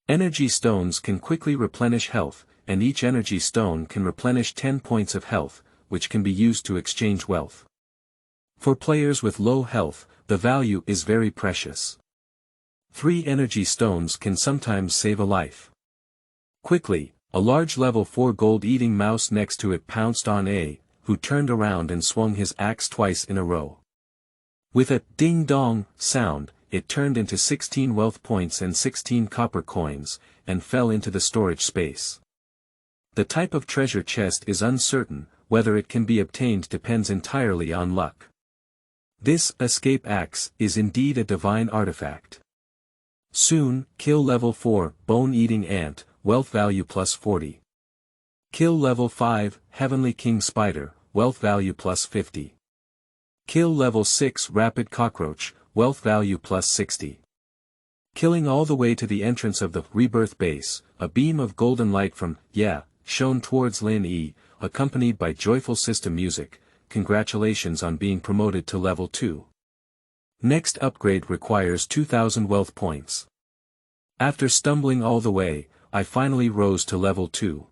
Energy stones can quickly replenish health, and each energy stone can replenish 10 points of health, which can be used to exchange wealth. For players with low health, the value is very precious. 3 energy stones can sometimes save a life. Quickly, a large level 4 gold-eating mouse next to it pounced on A, who turned around and swung his axe twice in a row. With a ding-dong sound, it turned into 16 wealth points and 16 copper coins, and fell into the storage space. The type of treasure chest is uncertain. Whether it can be obtained depends entirely on luck. This escape axe is indeed a divine artifact. Soon, kill level 4, bone-eating ant, wealth value plus 40. Kill level 5, heavenly king spider, wealth value plus 50. Kill level 6, rapid cockroach, wealth value plus 60. Killing all the way to the entrance of the rebirth base, a beam of golden light from shone towards Lin Yi, accompanied by joyful system music. Congratulations on being promoted to level 2. Next upgrade requires 2,000 wealth points. After stumbling all the way, I finally rose to level 2.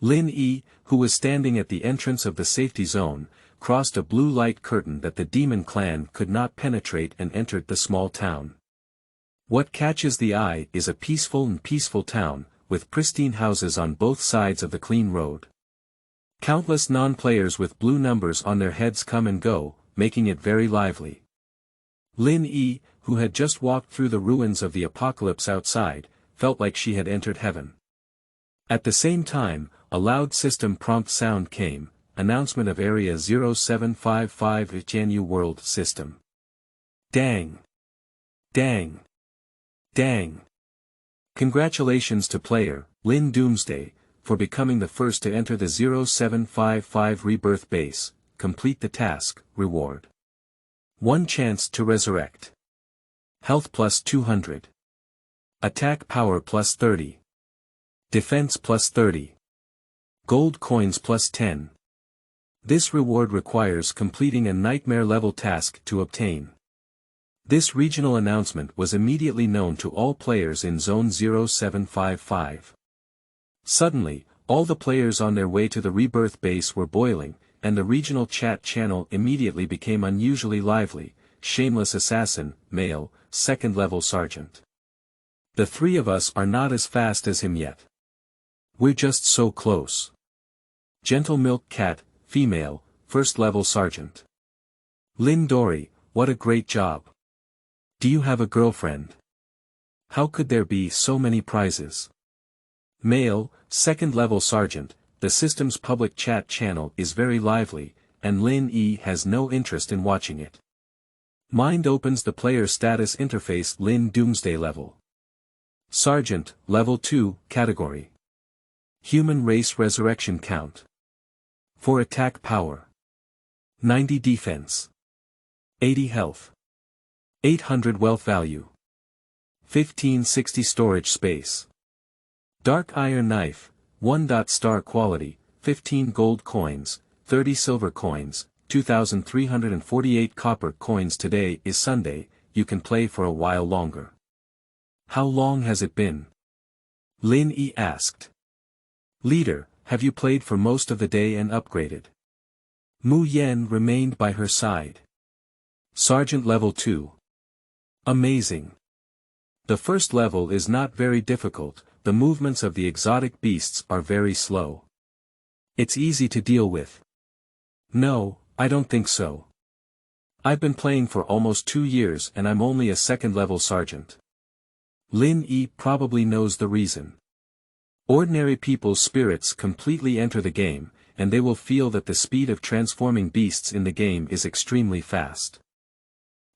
Lin Yi, who was standing at the entrance of the safety zone, crossed a blue light curtain that the demon clan could not penetrate and entered the small town. What catches the eye is a peaceful town, with pristine houses on both sides of the clean road. Countless non-players with blue numbers on their heads come and go, making it very lively. Lin Yi, who had just walked through the ruins of the apocalypse outside, felt like she had entered heaven. At the same time, a loud system prompt sound came, announcement of Area 0755 Tianyu World system. Dang! Dang! Dang! Congratulations to player, Lin Doomsday, for becoming the first to enter the 0755 rebirth base, complete the task, reward. 1 chance to resurrect. Health plus 200. Attack power plus 30. Defense plus 30. Gold coins plus 10. This reward requires completing a nightmare-level task to obtain. This regional announcement was immediately known to all players in Zone 0755. Suddenly, all the players on their way to the rebirth base were boiling, and the regional chat channel immediately became unusually lively. Shameless assassin, male, 2nd level sergeant. The three of us are not as fast as him yet. We're just so close. Gentle milk cat, female, 1st level sergeant. Lin Dory, what a great job. Do you have a girlfriend? How could there be so many prizes? Male, 2nd level sergeant, the system's public chat channel is very lively, and Lin Yi has no interest in watching it. Mind opens the player status interface. Lin Doomsday level. Sergeant, level 2, category. Human race resurrection count. 4 attack power. 90 defense. 80 health. 800 wealth value. 1560 storage space. Dark iron knife, 1. Star quality, 15 gold coins, 30 silver coins, 2,348 copper coins. Today is Sunday, you can play for a while longer. How long has it been? Lin Yi asked. Leader, have you played for most of the day and upgraded? Mu Yan remained by her side. Sergeant level 2. Amazing. The first level is not very difficult, the movements of the exotic beasts are very slow. It's easy to deal with. No, I don't think so. I've been playing for almost 2 years and I'm only a 2nd level sergeant. Lin Yi probably knows the reason. Ordinary people's spirits completely enter the game, and they will feel that the speed of transforming beasts in the game is extremely fast.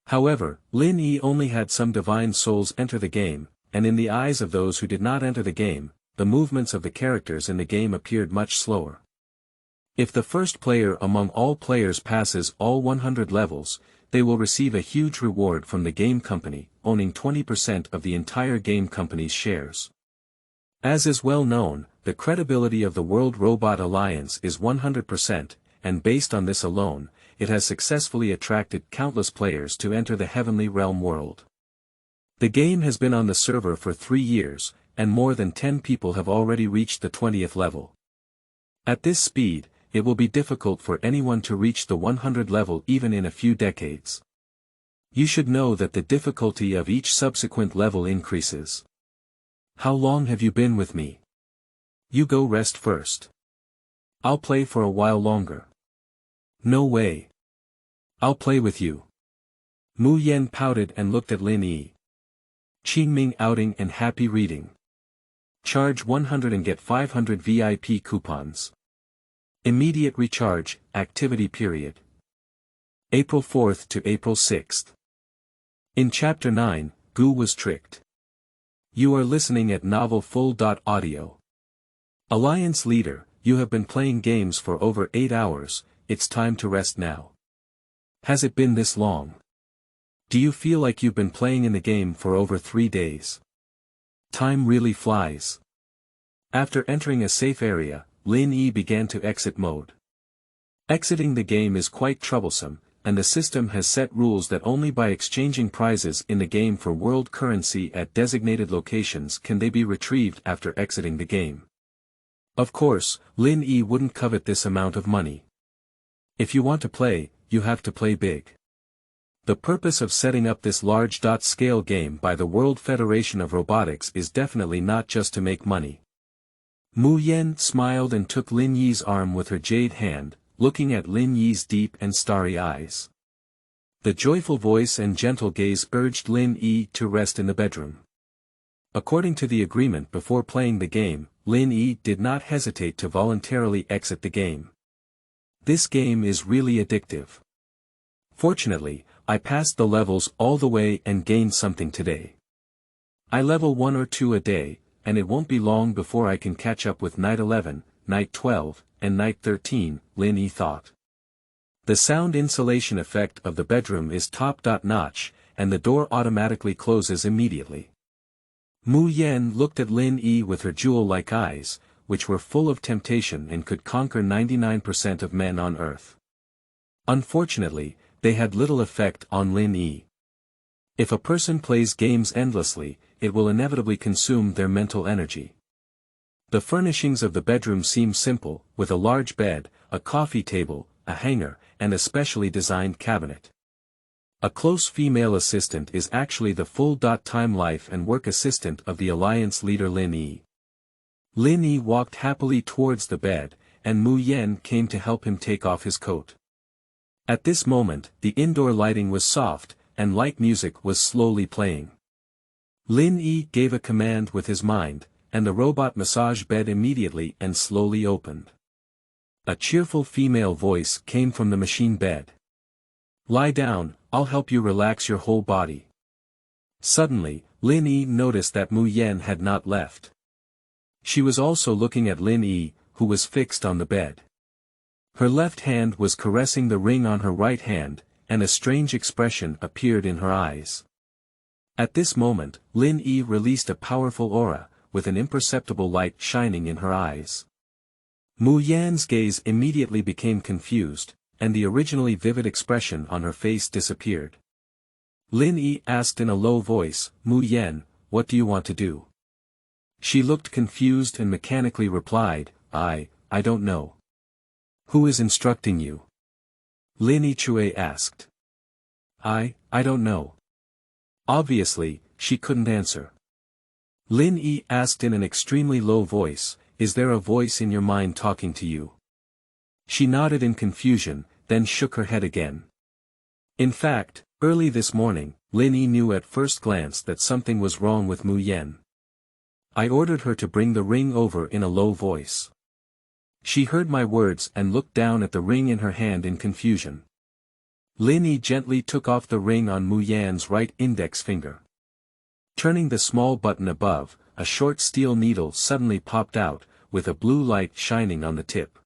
However, Lin Yi only had some divine souls enter the game, and in the eyes of those who did not enter the game, the movements of the characters in the game appeared much slower. If the first player among all players passes all 100 levels, they will receive a huge reward from the game company, owning 20% of the entire game company's shares. As is well known, the credibility of the World Robot Alliance is 100%, and based on this alone, it has successfully attracted countless players to enter the Heavenly Realm world. The game has been on the server for 3 years, and more than 10 people have already reached the 20th level. At this speed, it will be difficult for anyone to reach the 100 level even in a few decades. You should know that the difficulty of each subsequent level increases. How long have you been with me? You go rest first. I'll play for a while longer. No way. I'll play with you. Mu Yan pouted and looked at Lin Yi. Qingming outing and happy reading. Charge 100 and get 500 VIP coupons. Immediate recharge, activity period. April 4th to April 6th. In Chapter 9, Gu was tricked. You are listening at Novel Full.audio. Alliance Leader, you have been playing games for over 8 hours, it's time to rest now. Has it been this long? Do you feel like you've been playing in the game for over 3 days? Time really flies. After entering a safe area, Lin Yi began to exit mode. Exiting the game is quite troublesome, and the system has set rules that only by exchanging prizes in the game for world currency at designated locations can they be retrieved after exiting the game. Of course, Lin Yi wouldn't covet this amount of money. If you want to play, you have to play big. The purpose of setting up this large-scale game by the World Federation of Robotics is definitely not just to make money. Mu Yan smiled and took Lin Yi's arm with her jade hand, looking at Lin Yi's deep and starry eyes. The joyful voice and gentle gaze urged Lin Yi to rest in the bedroom. According to the agreement before playing the game, Lin Yi did not hesitate to voluntarily exit the game. This game is really addictive. Fortunately, I passed the levels all the way and gained something today. I level 1 or 2 a day, and it won't be long before I can catch up with Night 11, Night 12, and Night 13, Lin Yi thought. The sound insulation effect of the bedroom is top-notch, and the door automatically closes immediately. Mu Yan looked at Lin Yi with her jewel-like eyes, which were full of temptation and could conquer 99% of men on Earth. Unfortunately, they had little effect on Lin Yi. If a person plays games endlessly, it will inevitably consume their mental energy. The furnishings of the bedroom seem simple, with a large bed, a coffee table, a hanger, and a specially designed cabinet. A close female assistant is actually the full-time life and work assistant of the Alliance leader Lin Yi. Lin Yi walked happily towards the bed, and Mu Yan came to help him take off his coat. At this moment, the indoor lighting was soft, and light music was slowly playing. Lin Yi gave a command with his mind, and the robot massage bed immediately and slowly opened. A cheerful female voice came from the machine bed. "Lie down, I'll help you relax your whole body." Suddenly, Lin Yi noticed that Mu Yan had not left. She was also looking at Lin Yi, who was fixed on the bed. Her left hand was caressing the ring on her right hand, and a strange expression appeared in her eyes. At this moment, Lin Yi released a powerful aura, with an imperceptible light shining in her eyes. Mu Yan's gaze immediately became confused, and the originally vivid expression on her face disappeared. Lin Yi asked in a low voice, "Mu Yan, what do you want to do?" She looked confused and mechanically replied, I don't know." "Who is instructing you?" Lin Yi asked. I don't know." Obviously, she couldn't answer. Lin Yi asked in an extremely low voice, "Is there a voice in your mind talking to you?" She nodded in confusion, then shook her head again. In fact, early this morning, Lin Yi knew at first glance that something was wrong with Mu Yan. I ordered her to bring the ring over in a low voice. She heard my words and looked down at the ring in her hand in confusion. Lin Yi gently took off the ring on Mu Yan's right index finger. Turning the small button above, a short steel needle suddenly popped out, with a blue light shining on the tip.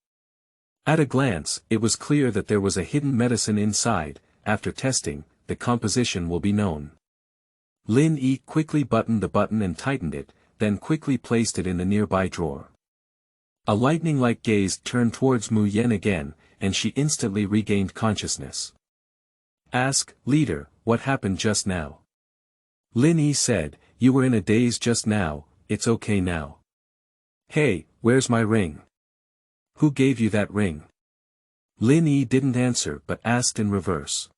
At a glance, it was clear that there was a hidden medicine inside. After testing, the composition will be known. Lin Yi quickly buttoned the button and tightened it, then quickly placed it in the nearby drawer. A lightning-like gaze turned towards Mu Yan again, and she instantly regained consciousness. "Ask, leader, what happened just now?" Lin Yi said, "You were in a daze just now, it's okay now." "Hey, where's my ring?" "Who gave you that ring?" Lin Yi didn't answer but asked in reverse.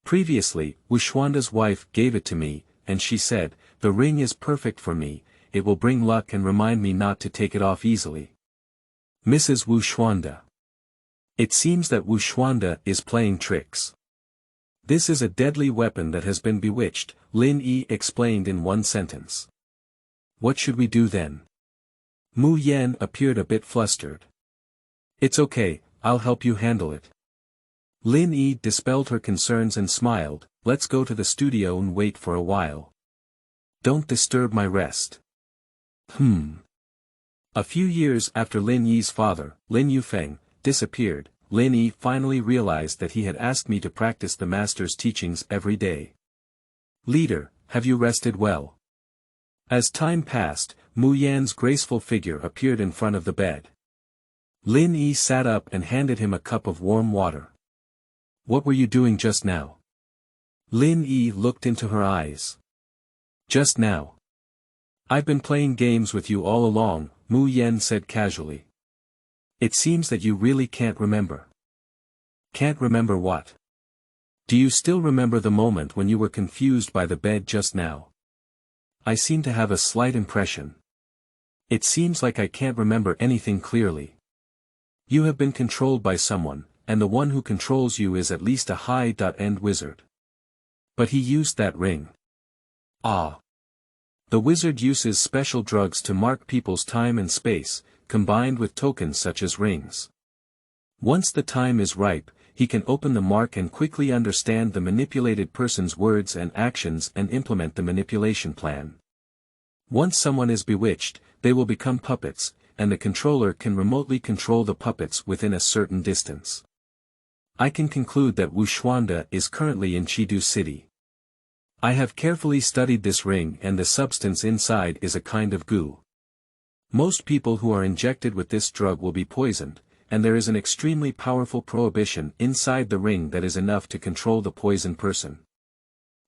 "Previously, Wuxuanda's wife gave it to me, and she said, the ring is perfect for me, it will bring luck and remind me not to take it off easily." Mrs. Wuxuanda. It seems that Wuxuanda is playing tricks. "This is a deadly weapon that has been bewitched," Lin Yi explained in one sentence. "What should we do then?" Mu Yan appeared a bit flustered. "It's okay, I'll help you handle it." Lin Yi dispelled her concerns and smiled, "Let's go to the studio and wait for a while. Don't disturb my rest." A few years after Lin Yi's father, Lin Yufeng, disappeared, Lin Yi finally realized that he had asked me to practice the master's teachings every day. "Leader, have you rested well?" As time passed, Mu Yan's graceful figure appeared in front of the bed. Lin Yi sat up and handed him a cup of warm water. "What were you doing just now?" Lin Yi looked into her eyes. "Just now. I've been playing games with you all along," Mu Yan said casually. "It seems that you really can't remember." "Can't remember what?" "Do you still remember the moment when you were confused by the bed just now?" "I seem to have a slight impression. It seems like I can't remember anything clearly." "You have been controlled by someone, and the one who controls you is at least a high-end wizard. But he used that ring." "Ah. The wizard uses special drugs to mark people's time and space, combined with tokens such as rings. Once the time is ripe, he can open the mark and quickly understand the manipulated person's words and actions and implement the manipulation plan. Once someone is bewitched, they will become puppets, and the controller can remotely control the puppets within a certain distance. I can conclude that Wu Xuanda is currently in Chengdu City. I have carefully studied this ring and the substance inside is a kind of goo. Most people who are injected with this drug will be poisoned, and there is an extremely powerful prohibition inside the ring that is enough to control the poisoned person.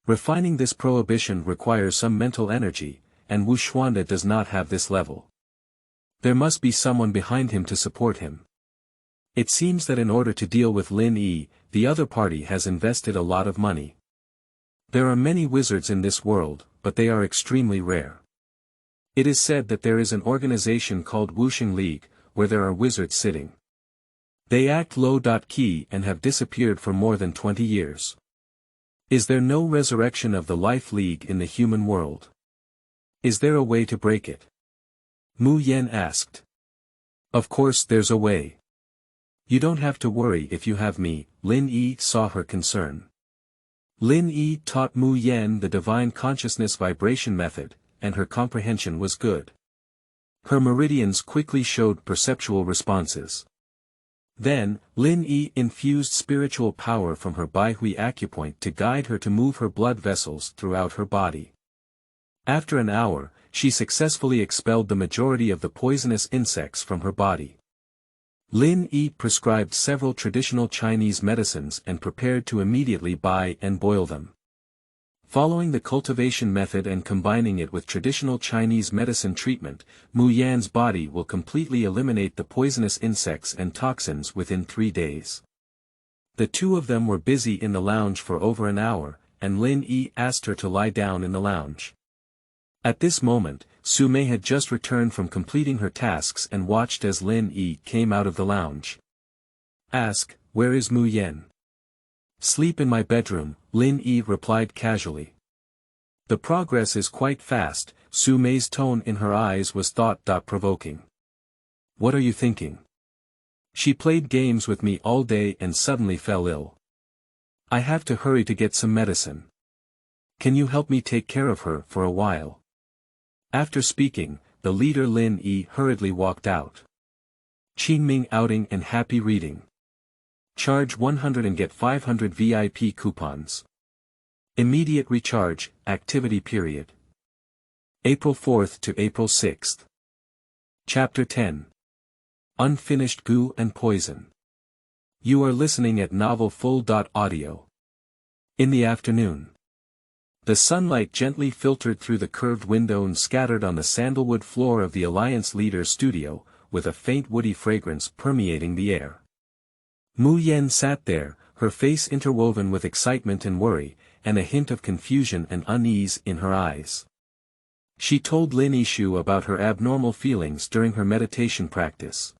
Refining this prohibition requires some mental energy, and Wu Xuanda does not have this level. There must be someone behind him to support him. It seems that in order to deal with Lin Yi, the other party has invested a lot of money. There are many wizards in this world, but they are extremely rare. It is said that there is an organization called Wuxing League, where there are wizards sitting. They act low-key and have disappeared for more than 20 years. Is there no resurrection of the Life League in the human world? Is there a way to break it? Mu Yan asked. Of course there's a way. You don't have to worry if you have me, Lin Yi saw her concern. Lin Yi taught Mu Yan the divine consciousness vibration method, and her comprehension was good. Her meridians quickly showed perceptual responses. Then, Lin Yi infused spiritual power from her Baihui acupoint to guide her to move her blood vessels throughout her body. After an hour, she successfully expelled the majority of the poisonous insects from her body. Lin Yi prescribed several traditional Chinese medicines and prepared to immediately buy and boil them. Following the cultivation method and combining it with traditional Chinese medicine treatment, Mu Yan's body will completely eliminate the poisonous insects and toxins within 3 days. The two of them were busy in the lounge for over an hour, and Lin Yi asked her to lie down in the lounge. At this moment, Su Mei had just returned from completing her tasks and watched as Lin Yi came out of the lounge. Ask, where is Mu Yan? Sleep in my bedroom, Lin Yi replied casually. The progress is quite fast, Su Mei's tone in her eyes was thought-provoking. What are you thinking? She played games with me all day and suddenly fell ill. I have to hurry to get some medicine. Can you help me take care of her for a while? After speaking, the leader Lin Yi hurriedly walked out. Qingming outing and happy reading. Charge 100 and get 500 VIP coupons. Immediate recharge, activity period. April 4th to April 6th. Chapter 10. Unfinished Goo and Poison. You are listening at novelfull.audio. In the afternoon. The sunlight gently filtered through the curved window and scattered on the sandalwood floor of the Alliance Leader's studio, with a faint woody fragrance permeating the air. Mu Yan sat there, her face interwoven with excitement and worry, and a hint of confusion and unease in her eyes. She told Lin Yishu about her abnormal feelings during her meditation practice.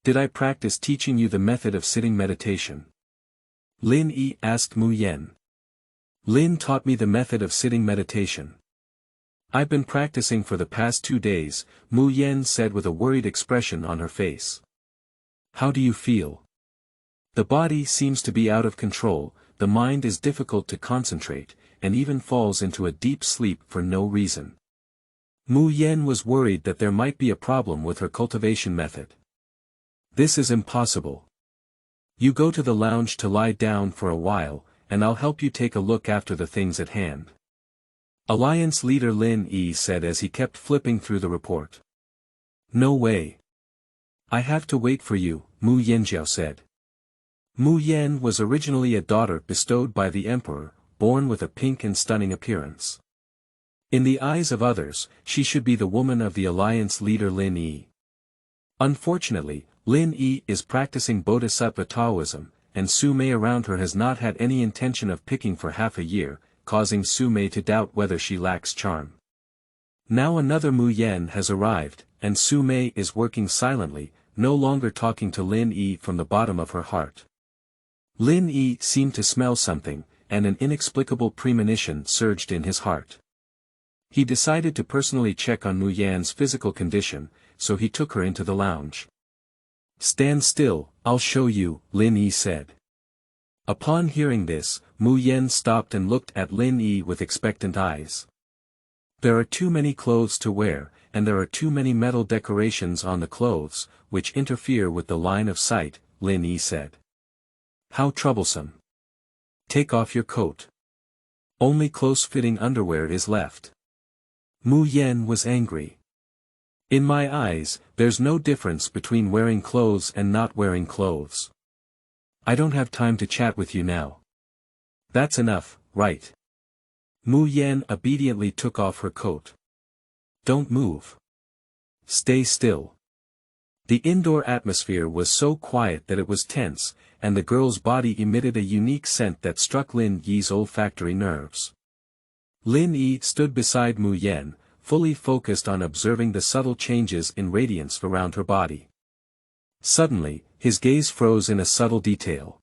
Did I practice teaching you the method of sitting meditation? Lin Yi asked Mu Yan. Lin taught me the method of sitting meditation. I've been practicing for the past 2 days, Mu Yan said with a worried expression on her face. How do you feel? The body seems to be out of control, the mind is difficult to concentrate, and even falls into a deep sleep for no reason. Mu Yan was worried that there might be a problem with her cultivation method. This is impossible. You go to the lounge to lie down for a while, and I'll help you take a look after the things at hand. Alliance leader Lin Yi said as he kept flipping through the report. No way. I have to wait for you, Mu Yanjiao said. Mu Yan was originally a daughter bestowed by the emperor, born with a pink and stunning appearance. In the eyes of others, she should be the woman of the Alliance leader Lin Yi. Unfortunately, Lin Yi is practicing Bodhisattva Taoism, and Su Mei around her has not had any intention of picking for half a year, causing Su Mei to doubt whether she lacks charm. Now another Mu Yan has arrived, and Su Mei is working silently, no longer talking to Lin Yi from the bottom of her heart. Lin Yi seemed to smell something, and an inexplicable premonition surged in his heart. He decided to personally check on Mu Yan's physical condition, so he took her into the lounge. Stand still, I'll show you, Lin Yi said. Upon hearing this, Mu Yan stopped and looked at Lin Yi with expectant eyes. There are too many clothes to wear, and there are too many metal decorations on the clothes, which interfere with the line of sight, Lin Yi said. How troublesome. Take off your coat. Only close-fitting underwear is left. Mu Yan was angry. In my eyes, there's no difference between wearing clothes and not wearing clothes. I don't have time to chat with you now. That's enough, right? Mu Yan obediently took off her coat. Don't move. Stay still. The indoor atmosphere was so quiet that it was tense, and the girl's body emitted a unique scent that struck Lin Yi's olfactory nerves. Lin Yi stood beside Mu Yan, fully focused on observing the subtle changes in radiance around her body. Suddenly, his gaze froze in a subtle detail.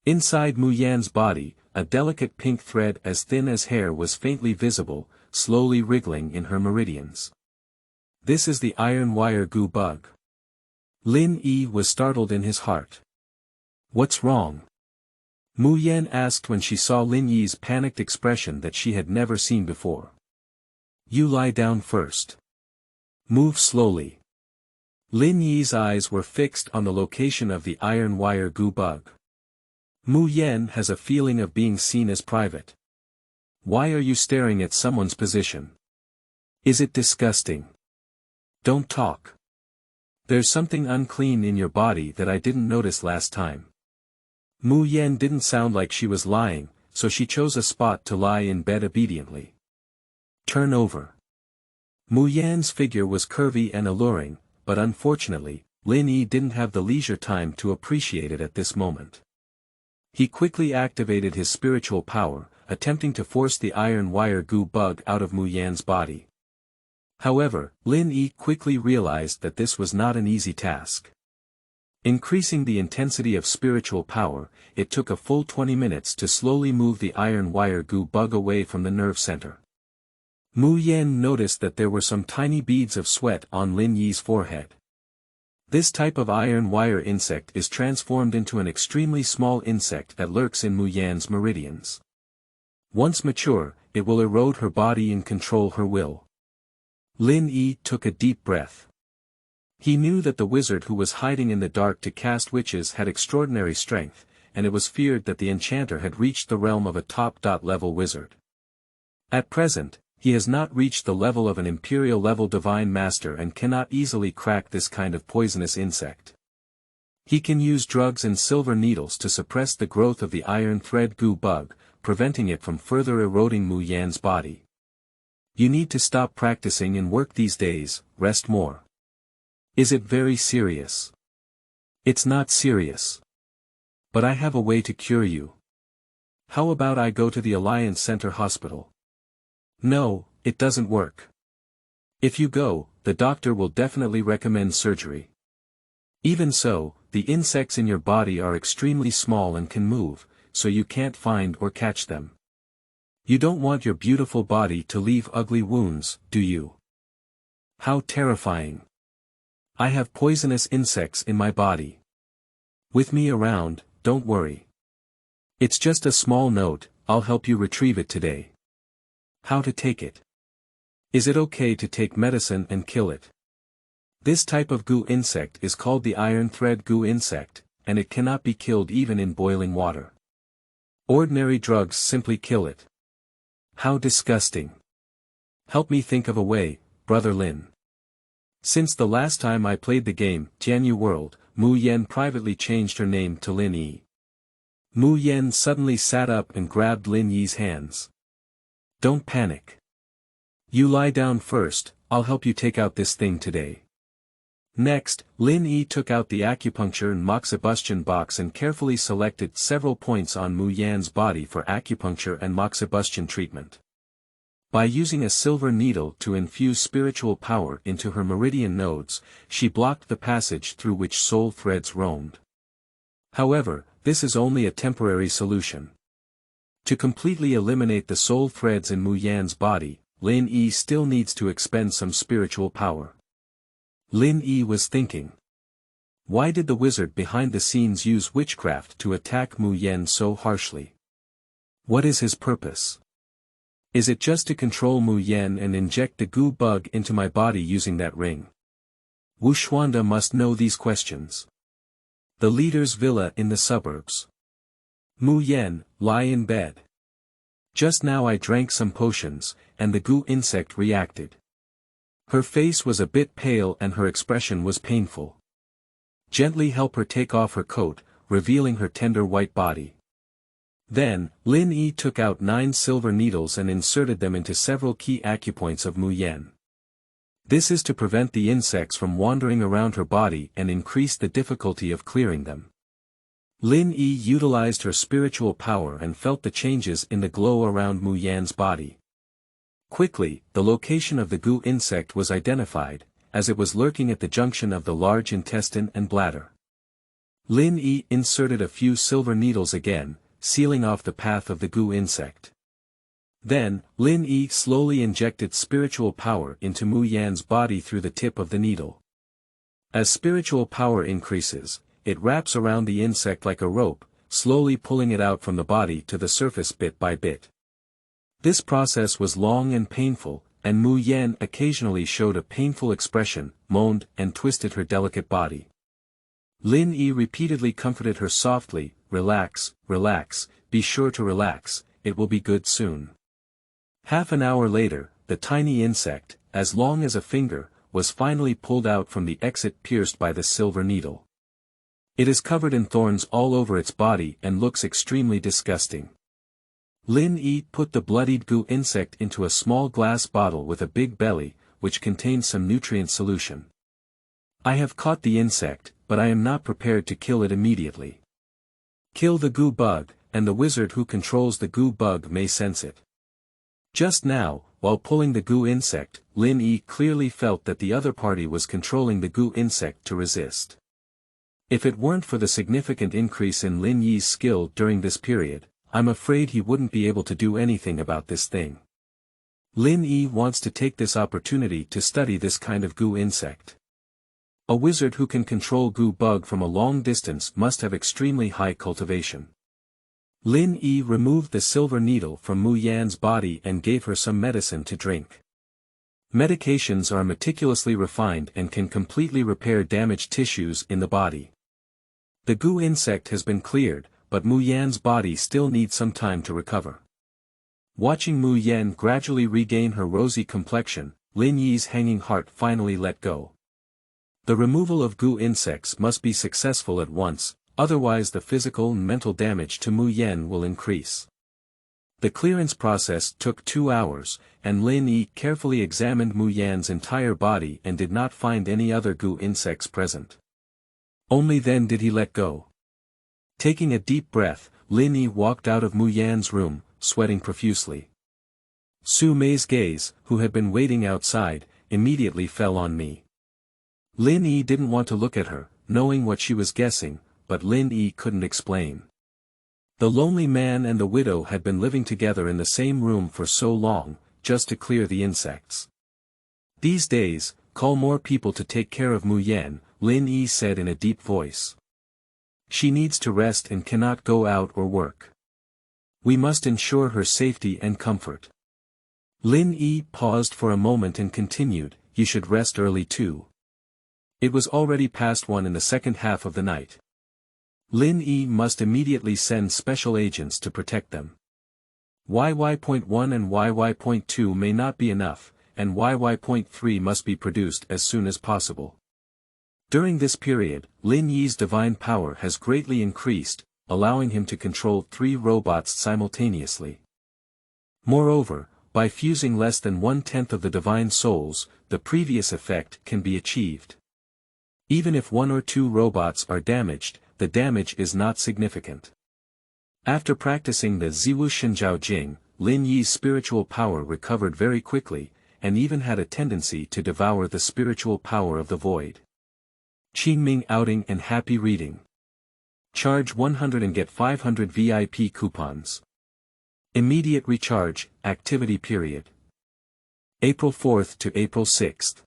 Inside Mu Yan's body, a delicate pink thread as thin as hair was faintly visible, slowly wriggling in her meridians. This is the iron wire goo bug. Lin Yi was startled in his heart. What's wrong? Mu Yan asked when she saw Lin Yi's panicked expression that she had never seen before. You lie down first. Move slowly. Lin Yi's eyes were fixed on the location of the iron wire goo bug. Mu Yan has a feeling of being seen as private. Why are you staring at someone's position? Is it disgusting? Don't talk. There's something unclean in your body that I didn't notice last time. Mu Yan didn't sound like she was lying, so she chose a spot to lie in bed obediently. Turn over. Mu Yan's figure was curvy and alluring, but unfortunately, Lin Yi didn't have the leisure time to appreciate it at this moment. He quickly activated his spiritual power, attempting to force the iron wire goo bug out of Mu Yan's body. However, Lin Yi quickly realized that this was not an easy task. Increasing the intensity of spiritual power, it took a full 20 minutes to slowly move the iron wire goo bug away from the nerve center. Mu Yan noticed that there were some tiny beads of sweat on Lin Yi's forehead. This type of iron wire insect is transformed into an extremely small insect that lurks in Mu Yan's meridians. Once mature, it will erode her body and control her will. Lin Yi took a deep breath. He knew that the wizard who was hiding in the dark to cast witches had extraordinary strength, and it was feared that the enchanter had reached the realm of a top-level wizard. At present, he has not reached the level of an imperial-level divine master and cannot easily crack this kind of poisonous insect. He can use drugs and silver needles to suppress the growth of the iron thread goo bug, preventing it from further eroding Mu Yan's body. You need to stop practicing and work these days, rest more. Is it very serious? It's not serious. But I have a way to cure you. How about I go to the Alliance Center Hospital? No, it doesn't work. If you go, the doctor will definitely recommend surgery. Even so, the insects in your body are extremely small and can move, so you can't find or catch them. You don't want your beautiful body to leave ugly wounds, do you? How terrifying. I have poisonous insects in my body. With me around, don't worry. It's just a small note, I'll help you retrieve it today. How to take it? Is it okay to take medicine and kill it? This type of goo insect is called the iron thread goo insect, and it cannot be killed even in boiling water. Ordinary drugs simply kill it. How disgusting. Help me think of a way, Brother Lin. Since the last time I played the game, Tianyu World, Mu Yan privately changed her name to Lin Yi. Mu Yan suddenly sat up and grabbed Lin Yi's hands. Don't panic. You lie down first, I'll help you take out this thing today. Next, Lin Yi took out the acupuncture and moxibustion box and carefully selected several points on Mu Yan's body for acupuncture and moxibustion treatment. By using a silver needle to infuse spiritual power into her meridian nodes, she blocked the passage through which soul threads roamed. However, this is only a temporary solution. To completely eliminate the soul threads in Mu Yan's body, Lin Yi still needs to expend some spiritual power. Lin Yi was thinking. Why did the wizard behind the scenes use witchcraft to attack Mu Yan so harshly? What is his purpose? Is it just to control Mu Yan and inject the goo bug into my body using that ring? Wu Xuanda must know these questions. The leader's villa in the suburbs. Mu Yan, lie in bed. Just now I drank some potions, and the goo insect reacted. Her face was a bit pale and her expression was painful. Gently help her take off her coat, revealing her tender white body. Then, Lin Yi took out 9 silver needles and inserted them into several key acupoints of Mu Yan. This is to prevent the insects from wandering around her body and increase the difficulty of clearing them. Lin Yi utilized her spiritual power and felt the changes in the glow around Mu Yan's body. Quickly, the location of the goo insect was identified, as it was lurking at the junction of the large intestine and bladder. Lin Yi inserted a few silver needles again, sealing off the path of the goo insect. Then, Lin Yi slowly injected spiritual power into Mu Yan's body through the tip of the needle. As spiritual power increases, it wraps around the insect like a rope, slowly pulling it out from the body to the surface bit by bit. This process was long and painful, and Mu Yan occasionally showed a painful expression, moaned, and twisted her delicate body. Lin Yi repeatedly comforted her softly, "Relax, relax, be sure to relax, it will be good soon." Half an hour later, the tiny insect, as long as a finger, was finally pulled out from the exit pierced by the silver needle. It is covered in thorns all over its body and looks extremely disgusting. Lin Yi put the bloodied goo insect into a small glass bottle with a big belly, which contained some nutrient solution. "I have caught the insect, but I am not prepared to kill it immediately. Kill the goo bug, and the wizard who controls the goo bug may sense it." Just now, while pulling the goo insect, Lin Yi clearly felt that the other party was controlling the goo insect to resist. If it weren't for the significant increase in Lin Yi's skill during this period, I'm afraid he wouldn't be able to do anything about this thing. Lin Yi wants to take this opportunity to study this kind of goo insect. A wizard who can control goo bug from a long distance must have extremely high cultivation. Lin Yi removed the silver needle from Mu Yan's body and gave her some medicine to drink. Medications are meticulously refined and can completely repair damaged tissues in the body. The goo insect has been cleared, but Mu Yan's body still needs some time to recover. Watching Mu Yan gradually regain her rosy complexion, Lin Yi's hanging heart finally let go. The removal of goo insects must be successful at once, otherwise the physical and mental damage to Mu Yan will increase. The clearance process took 2 hours, and Lin Yi carefully examined Mu Yan's entire body and did not find any other goo insects present. Only then did he let go. Taking a deep breath, Lin Yi walked out of Mu Yan's room, sweating profusely. Su Mei's gaze, who had been waiting outside, immediately fell on me. Lin Yi didn't want to look at her, knowing what she was guessing, but Lin Yi couldn't explain. The lonely man and the widow had been living together in the same room for so long, just to clear the insects. These days, call more people to take care of Mu Yan, Lin Yi said in a deep voice. She needs to rest and cannot go out or work. We must ensure her safety and comfort. Lin Yi paused for a moment and continued, you should rest early too. It was already past 1 in the second half of the night. Lin Yi must immediately send special agents to protect them. YY.1 and YY.2 may not be enough, and YY.3 must be produced as soon as possible. During this period, Lin Yi's divine power has greatly increased, allowing him to control 3 robots simultaneously. Moreover, by fusing less than 1/10 of the divine souls, the previous effect can be achieved. Even if 1 or 2 robots are damaged, the damage is not significant. After practicing the Ziwu Shenjiao Jing, Lin Yi's spiritual power recovered very quickly, and even had a tendency to devour the spiritual power of the void. Qingming outing and happy reading. Charge 100 and get 500 VIP coupons. Immediate recharge, activity period. April 4th to April 6th.